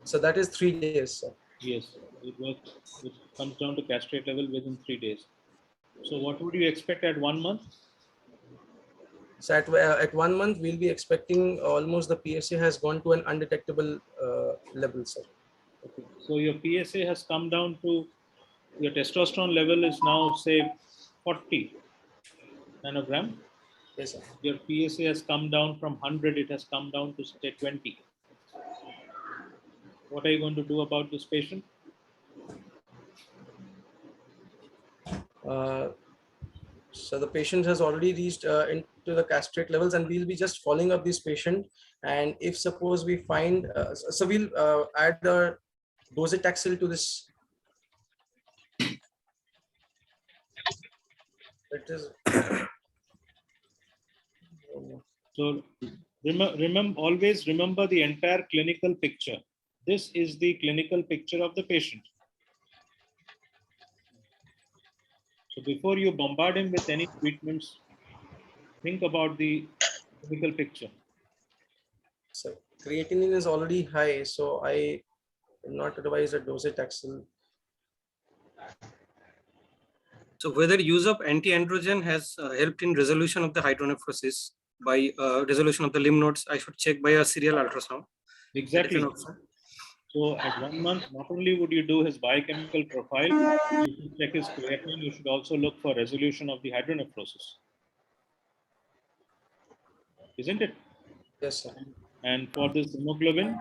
So that is 3 days, sir. Yes, it works. It comes down to castrate level within 3 days. So what would you expect at 1 month? So at 1 month, we'll be expecting almost the PSA has gone to an undetectable level, sir. Okay. So your PSA has come down to, your testosterone level is now say 40 nanogram. Yes, sir. Your PSA has come down from 100, it has come down to say 20. What are you going to do about this patient? So the patient has already reached into the castrate levels, and we'll be just following up this patient. And if suppose we find, so we'll add the docetaxel to this. It is. So always remember the entire clinical picture. This is the clinical picture of the patient. So before you bombard him with any treatments, think about the clinical picture. So creatinine is already high, so I will not advise a docetaxel. So whether use of anti-androgen has helped in resolution of the hydronephrosis by resolution of the lymph nodes, I should check by a serial ultrasound. Exactly. So at 1 month, not only would you do his biochemical profile, you should check his creatinine, you should also look for resolution of the hydronephrosis. Isn't it? Yes, sir. And for this hemoglobin,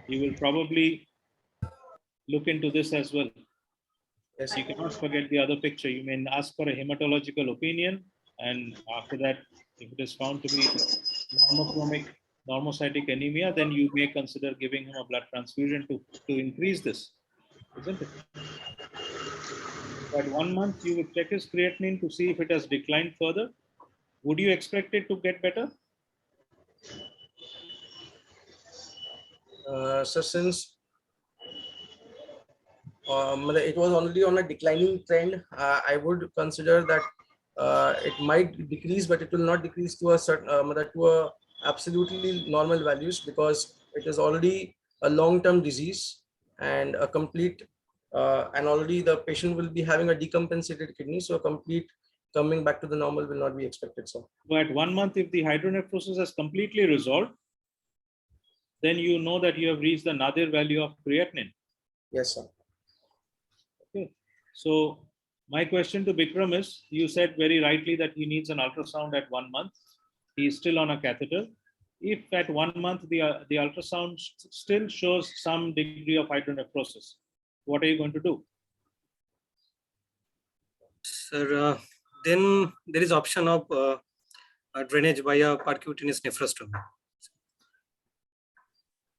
you will probably look into this as well. Yes, you cannot forget the other picture. You may ask for a hematological opinion, and after that, if it is found to be normochromic normocytic anemia, then you may consider giving him a blood transfusion to increase this, isn't it? At 1 month, you would check his creatinine to see if it has declined further. Would you expect it to get better? So since it was already on a declining trend, I would consider that it might decrease, but it will not decrease to a certain to a absolutely normal values, because it is already a long-term disease and a complete and already the patient will be having a decompensated kidney, so a complete coming back to the normal will not be expected. So at 1 month, if the hydronephrosis has completely resolved, then you know that you have reached the nadir value of creatinine. Yes, sir. Okay. So my question to Bikram is, you said very rightly that he needs an ultrasound at 1 month. He is still on a catheter. If at 1 month the ultrasound still shows some degree of hydronephrosis, what are you going to do? Sir, then there is option of drainage via percutaneous nephrostomy.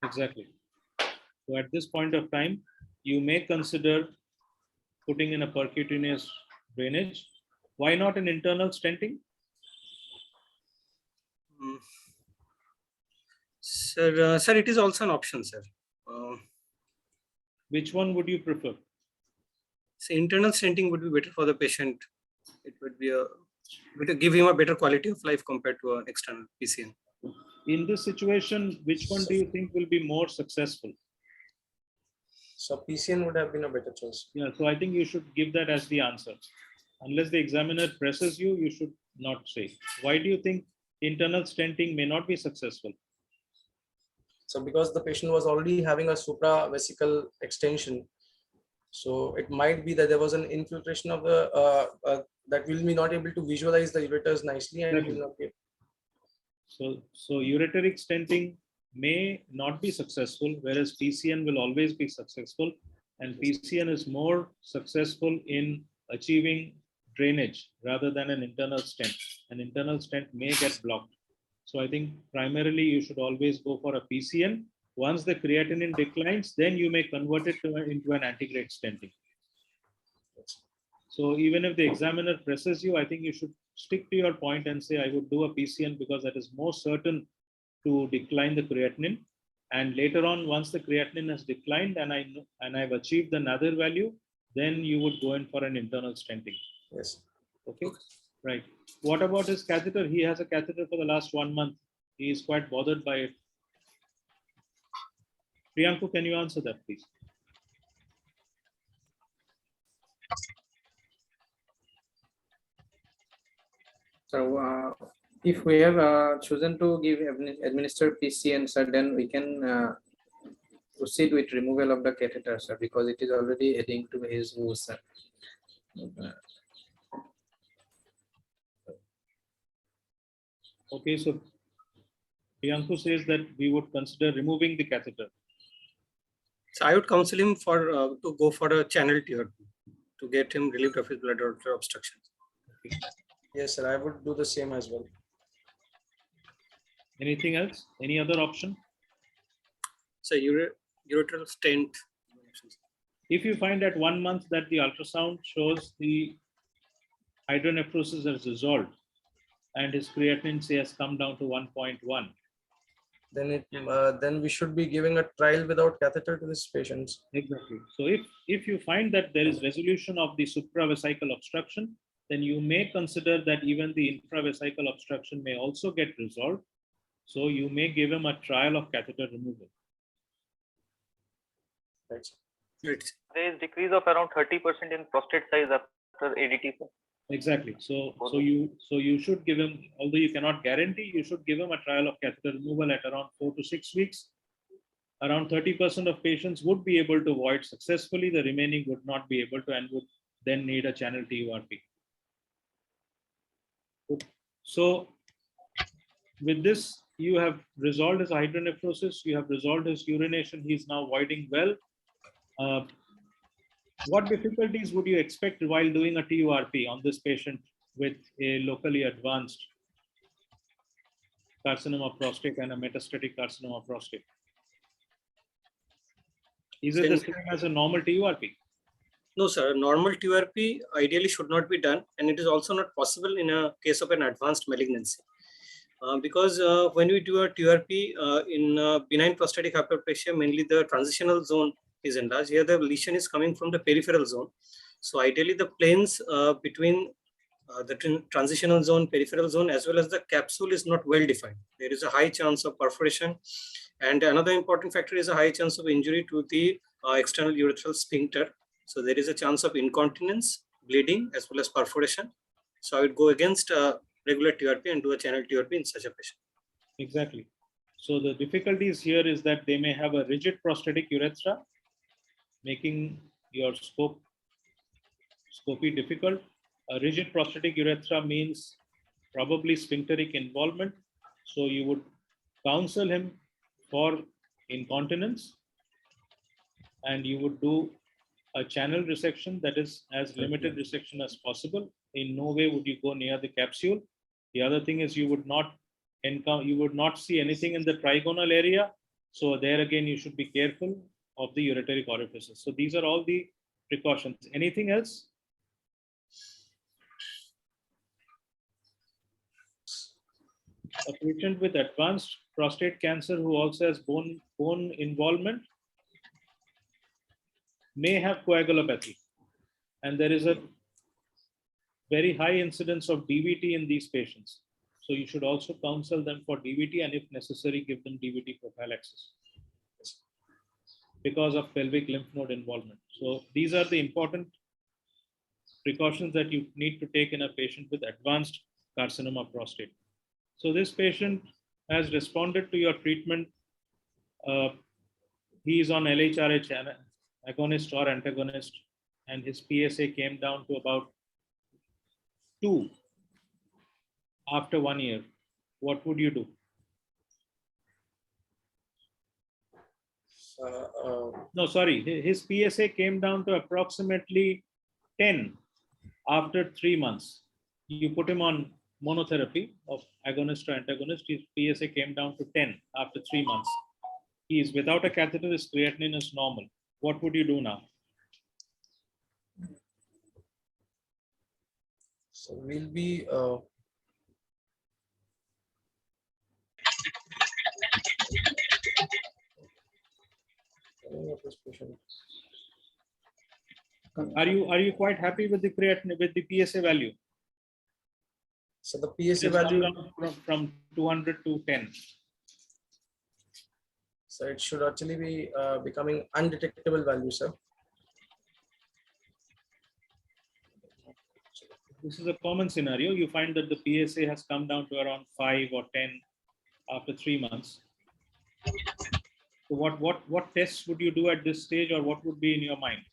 Exactly. So at this point of time, you may consider putting in a percutaneous drainage. Why not an internal stenting? Sir, it is also an option, sir. Which one would you prefer? So internal stenting would be better for the patient. It would be give him a better quality of life compared to an external PCN. In this situation, which one do you think will be more successful? So PCN would have been a better choice. Yeah, so I think you should give that as the answer. Unless the examiner presses you, you should not say. Why do you think internal stenting may not be successful? So because the patient was already having a supravesical extension, so it might be that there was an infiltration of the that will be not able to visualize the ureters nicely and will not be. So ureteric stenting may not be successful, whereas PCN will always be successful, and PCN is more successful in achieving drainage rather than an internal stent. An internal stent may get blocked. So I think primarily you should always go for a PCN. Once the creatinine declines, then you may convert it into an antegrade stenting. So even if the examiner presses you, I think you should stick to your point and say, I would do a PCN because that is more certain to decline the creatinine. And later on, once the creatinine has declined and I've achieved another value, then you would go in for an internal stenting. Yes. Okay. Right. What about his catheter? He has a catheter for the last 1 month. He is quite bothered by it. Priyanku, can you answer that, please? So if we have chosen to administer PCN, sir, then we can proceed with removal of the catheter, sir, because it is already adding to his wounds, sir. Okay, so Priyanku says that we would consider removing the catheter. So I would counsel him for to go for a channel TURP to get him relieved of his bladder obstruction. Okay. Yes, sir. I would do the same as well. Anything else? Any other option? So ureteral stent. If you find at 1 month that the ultrasound shows the hydronephrosis has resolved and his creatinine say has come down to 1.1, then we should be giving a trial without catheter to this patient. Exactly. So if you find that there is resolution of the supravesical obstruction, then you may consider that even the infravesical obstruction may also get resolved. So you may give him a trial of catheter removal. Right. There is decrease of around 30% in prostate size after ADT. Exactly. So you should give him, although you cannot guarantee, you should give him a trial of catheter removal at around 4 to 6 weeks. Around 30% of patients would be able to void successfully. The remaining would not be able to and would then need a channel TURP. So with this, you have resolved his hydronephrosis, you have resolved his urination, he's now voiding well. What difficulties would you expect while doing a TURP on this patient with a locally advanced carcinoma prostate and a metastatic carcinoma prostate? Is it the same as a normal TURP? No, sir. Normal TURP ideally should not be done, and it is also not possible in a case of an advanced malignancy. Because when we do a TURP in benign prostatic hyperplasia, mainly the transitional zone is enlarged. Here the lesion is coming from the peripheral zone. So ideally the planes between the transitional zone, peripheral zone, as well as the capsule is not well defined. There is a high chance of perforation. And another important factor is a high chance of injury to the external urethral sphincter. So there is a chance of incontinence, bleeding, as well as perforation. So I would go against regular TURP and do a channel TURP in such a patient. Exactly. So the difficulties here is that they may have a rigid prostatic urethra, making your scopy difficult. A rigid prostatic urethra means probably sphincteric involvement. So you would counsel him for incontinence, and you would do a channel resection that is as limited resection as possible. In no way would you go near the capsule. The other thing is you would not see anything in the trigonal area. So there again, you should be careful of the ureteric orifices. So these are all the precautions. Anything else? A patient with advanced prostate cancer who also has bone involvement may have coagulopathy, and there is a very high incidence of DVT in these patients. So you should also counsel them for DVT, and if necessary, give them DVT prophylaxis because of pelvic lymph node involvement. So these are the important precautions that you need to take in a patient with advanced carcinoma prostate. So this patient has responded to your treatment. He is on LHRH agonist or antagonist, and his PSA came down to about 2 after 1 year, what would you do? No, sorry, his PSA came down to approximately 10 after 3 months. You put him on monotherapy of agonist or antagonist, his PSA came down to 10 after 3 months. He is without a catheter, his creatinine is normal. What would you do now? So we'll be Are you quite happy with the creatinine, with the PSA value? So the PSA It's come value down from 200 to 10. So it should actually be becoming undetectable value, sir. This is a common scenario. You find that the PSA has come down to around 5 or 10 after 3 months. So what tests would you do at this stage, or what would be in your mind?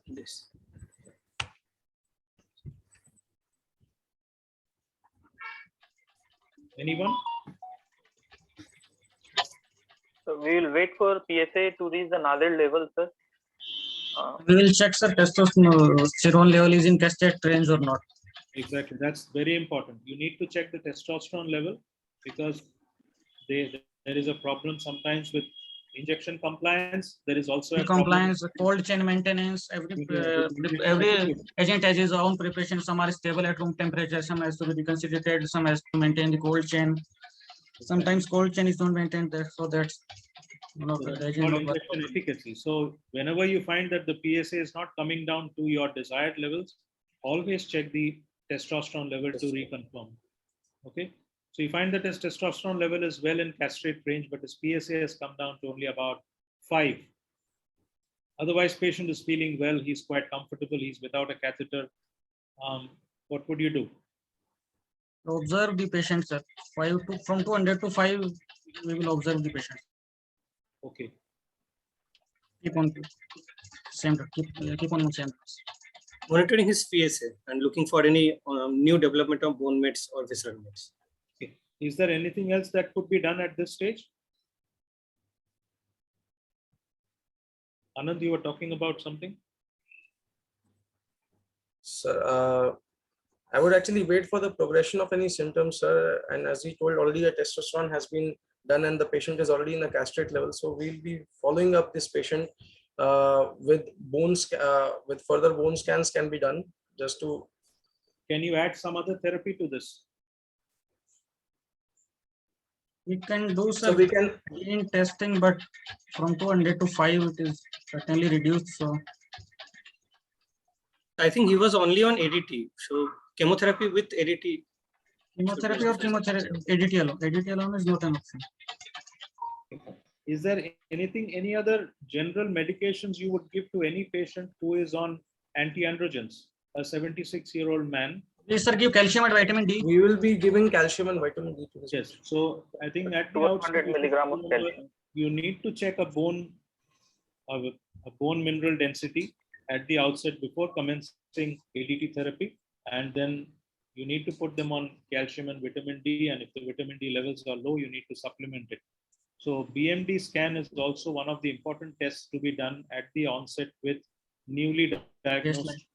This. Anyone? So we will wait for PSA to reach the nasal level, sir. We will check, sir, testosterone level is in castrate range or not. Exactly, that's very important. You need to check the testosterone level, because there is a problem sometimes with injection compliance. There is also a compliance, cold chain maintenance. Every agent has his own preparation. Some are stable at room temperature, some has to be reconstituted, some has to maintain the cold chain. Sometimes cold chain is not maintained there, so that's injection efficacy. So whenever you find that the PSA is not coming down to your desired levels, always check the testosterone level to reconfirm. Okay, so you find that his testosterone level is well in castrate range, but his PSA has come down to only about 5. Otherwise, patient is feeling well, he's quite comfortable, he's without a catheter. What would you do? Observe the patient, sir. From 200 to 5, we will observe the patient. Okay. Keep on same. Keep on same. Monitoring his PSA and looking for any new development of bone mets or visceral mets. Okay. Is there anything else that could be done at this stage? Anand, you were talking about something? Sir, I would actually wait for the progression of any symptoms, sir. And as we told already, a testosterone has been done and the patient is already in a castrate level. So we'll be following up this patient with bones, with further bone scans can be done just to. Can you add some other therapy to this? We can do So some we can in testing, but from 200 to 5, it is certainly reduced. So I think he was only on ADT. So chemotherapy with ADT. Chemotherapy or chemotherapy, ADT alone. ADT alone is not an option. Is there any other general medications you would give to any patient who is on anti-androgens? A 76-year-old man. Please, sir, give calcium and vitamin D. We will be giving calcium and vitamin D to this. Yes. So I think at the 200 outset, milligram of calcium. you need to check a bone mineral density at the outset before commencing ADT therapy, and then you need to put them on calcium and vitamin D, and if the vitamin D levels are low, you need to supplement it. So BMD scan is also one of the important tests to be done at the onset with newly diagnosed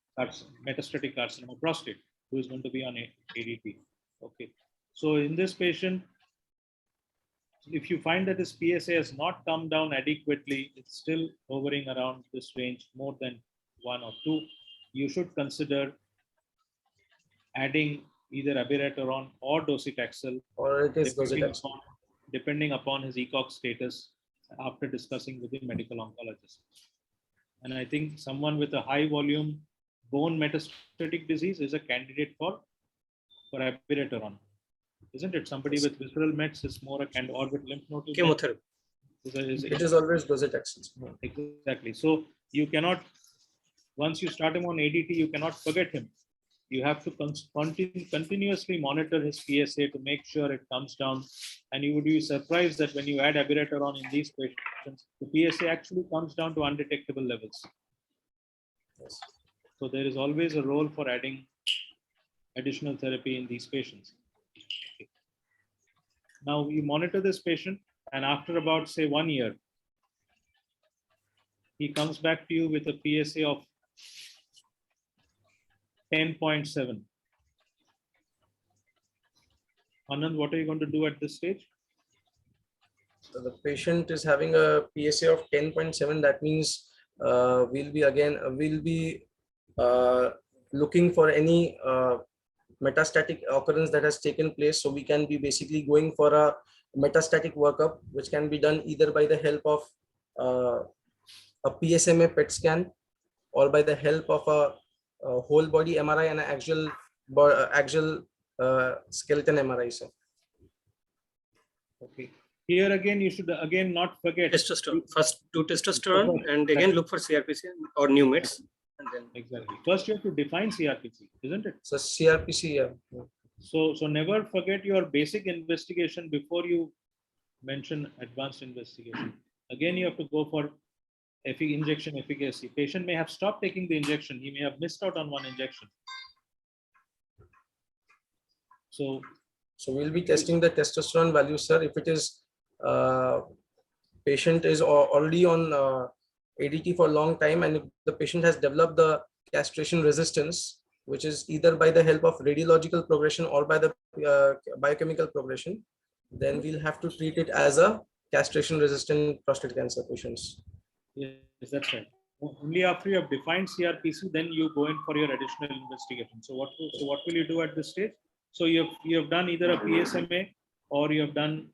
metastatic carcinoma of prostate who is going to be on ADT. Okay. So in this patient, if you find that his PSA has not come down adequately, it's still hovering around this range more than 1 or 2, you should consider adding either abiraterone or docetaxel, or it is docetaxel, depending upon his ECOG status after discussing with the medical oncologist. And I think someone with a high volume bone metastatic disease is a candidate for abiraterone, isn't it? Somebody with visceral mets is more a or with lymph node chemotherapy. It is always docetaxel. Exactly. So you cannot, once you start him on ADT, you cannot forget him. You have to continuously monitor his PSA to make sure it comes down. And you would be surprised that when you add abiraterone in these patients, the PSA actually comes down to undetectable levels. Yes. So there is always a role for adding additional therapy in these patients. Okay. Now you monitor this patient, and after about, say, 1 year, he comes back to you with a PSA of 10.7. Anand, what are you going to do at this stage? So the patient is having a PSA of 10.7. That means we'll be looking for any metastatic occurrence that has taken place. So we can be basically going for a metastatic workup, which can be done either by the help of a PSMA PET scan or by the help of a whole body MRI and an axial skeleton MRI. So. Okay. Here again, you should again not forget testosterone. First do testosterone and again look for CRPC or new meds. And then exactly. First, you have to define CRPC, isn't it? So CRPC, yeah. So never forget your basic investigation before you mention advanced investigation. Again, you have to go for injection efficacy. Patient may have stopped taking the injection. He may have missed out on one injection. So we'll be testing the testosterone value, sir. If it is patient is already on ADT for a long time, and if the patient has developed the castration resistance, which is either by the help of radiological progression or by the biochemical progression, then we'll have to treat it as a castration resistant prostate cancer patients. Yes, that's right. Only after you have defined CRPC, then you go in for your additional investigation. So what will you do at this stage? So you have done either a PSMA or you have done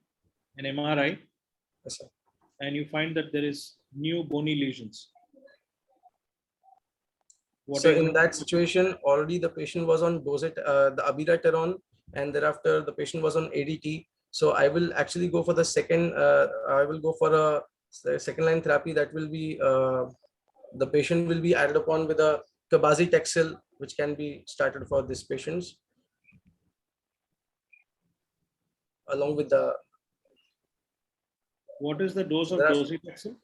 an MRI, yes, sir. And you find that there is new bony lesions. So in that situation, already the patient was on dosage, the abiraterone, and thereafter the patient was on ADT. So I will actually go for the second. I will go for a second line therapy that will be the patient will be added upon with a cabazitaxel, which can be started for these patients, along with the. What is the dose of docetaxel?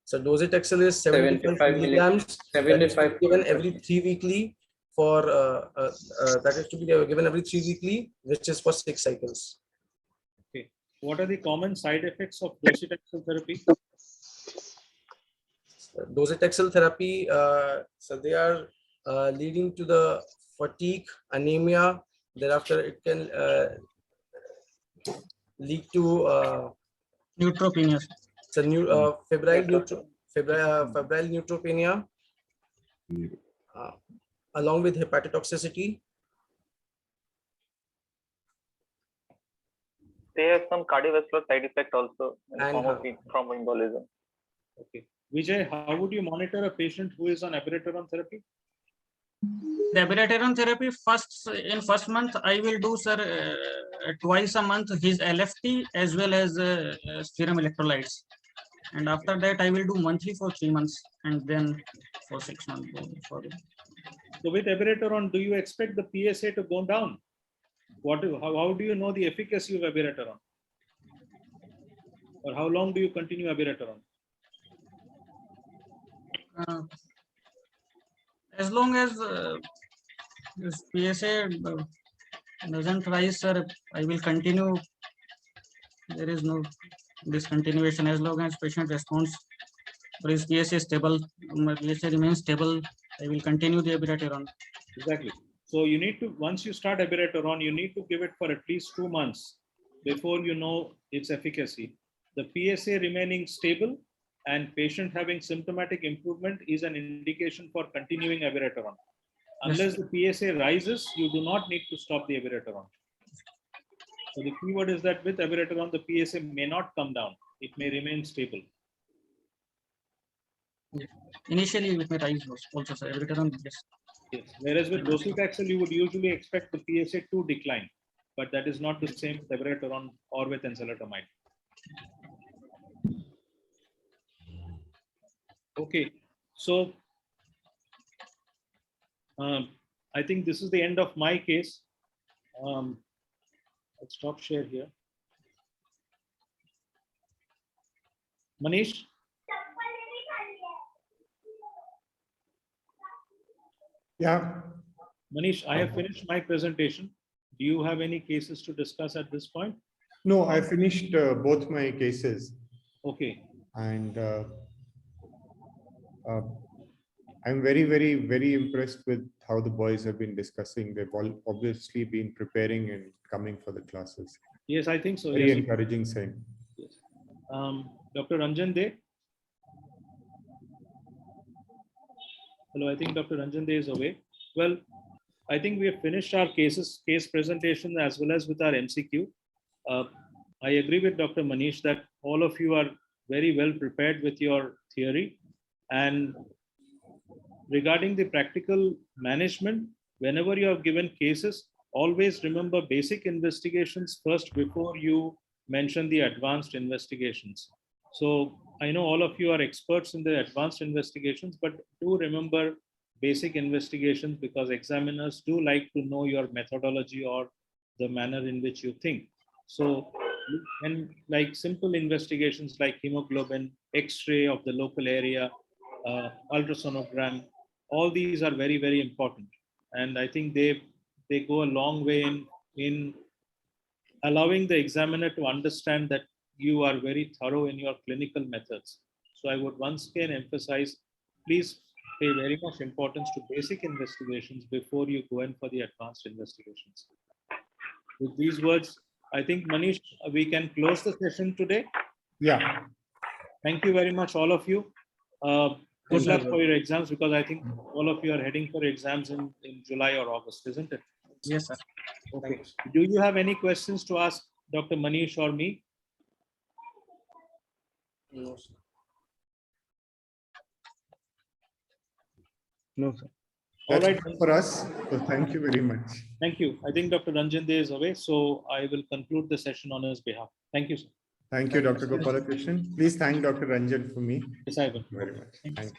So docetaxel is 75 milligrams. 75 given every 3 weekly for that is to be given every 3 weekly, which is for 6 cycles. Okay. What are the common side effects of docetaxel therapy? Docetaxel therapy, so they are leading to the fatigue, anemia. Thereafter, it can lead to neutropenia. So febrile neutropenia, along with hepatotoxicity. They have some cardiovascular side effect also in the And form of thromboembolism. Okay. Vijay, how would you monitor a patient who is on abiraterone therapy? The abiraterone therapy, in first month, I will do, sir, twice a month his LFT as well as serum electrolytes. And after that, I will do monthly for 3 months and then for 6 months. So with abiraterone, do you expect the PSA to go down? How do you know the efficacy of abiraterone? Or how long do you continue abiraterone? As long as PSA doesn't rise, sir, I will continue. There is no discontinuation as long as patient responds or his PSA is stable, PSA remains stable, I will continue the abiraterone. Exactly. So you need to, once you start abiraterone, you need to give it for at least 2 months before you know its efficacy. The PSA remaining stable and patient having symptomatic improvement is an indication for continuing abiraterone. Unless the PSA rises, you do not need to stop the abiraterone. So the keyword is that with abiraterone, the PSA may not come down. It may remain stable. Initially, it may rise also, sir. Abiraterone, yes. Yes. Whereas with docetaxel, you would usually expect the PSA to decline, but that is not the same with abiraterone or with enzalutamide. Okay, so I think this is the end of my case. I'll stop share here. Manish? Yeah. Manish, I have finished my presentation. Do you have any cases to discuss at this point? No, I finished both my cases. Okay. And I'm very impressed with how the boys have been discussing. They've all obviously been preparing and coming for the classes. Yes, I think so. Very Yes. encouraging sign. Yes. Dr. Ranjan De. Hello, I think Dr. Ranjan De is away. Well, I think we have finished our case presentation as well as with our MCQ. I agree with Dr. Manish that all of you are very well prepared with your theory. And regarding the practical management, whenever you have given cases, always remember basic investigations first before you mention the advanced investigations. So I know all of you are experts in the advanced investigations, but do remember basic investigations because examiners do like to know your methodology or the manner in which you think. So, and like simple investigations like hemoglobin, X-ray of the local area, ultrasonogram, all these are very, very important. And I think they go a long way in allowing the examiner to understand that you are very thorough in your clinical methods. So I would once again emphasize, please pay very much importance to basic investigations before you go in for the advanced investigations. With these words, I think Manish, we can close the session today. Yeah. Thank you very much, all of you. Good luck for your exams because I think all of you are heading for exams in July or August, isn't it? Yes, sir. Okay. Do you have any questions to ask Dr. Manish or me? No, sir. No, sir. That's All right. for us. So thank you very much. Thank you. I think Dr. Ranjan De is away, so I will conclude the session on his behalf. Thank you, sir. Thank you, Dr. Gopalakrishnan. Please thank Dr. Ranjan for me. Yes, I will. Very much. Thank you.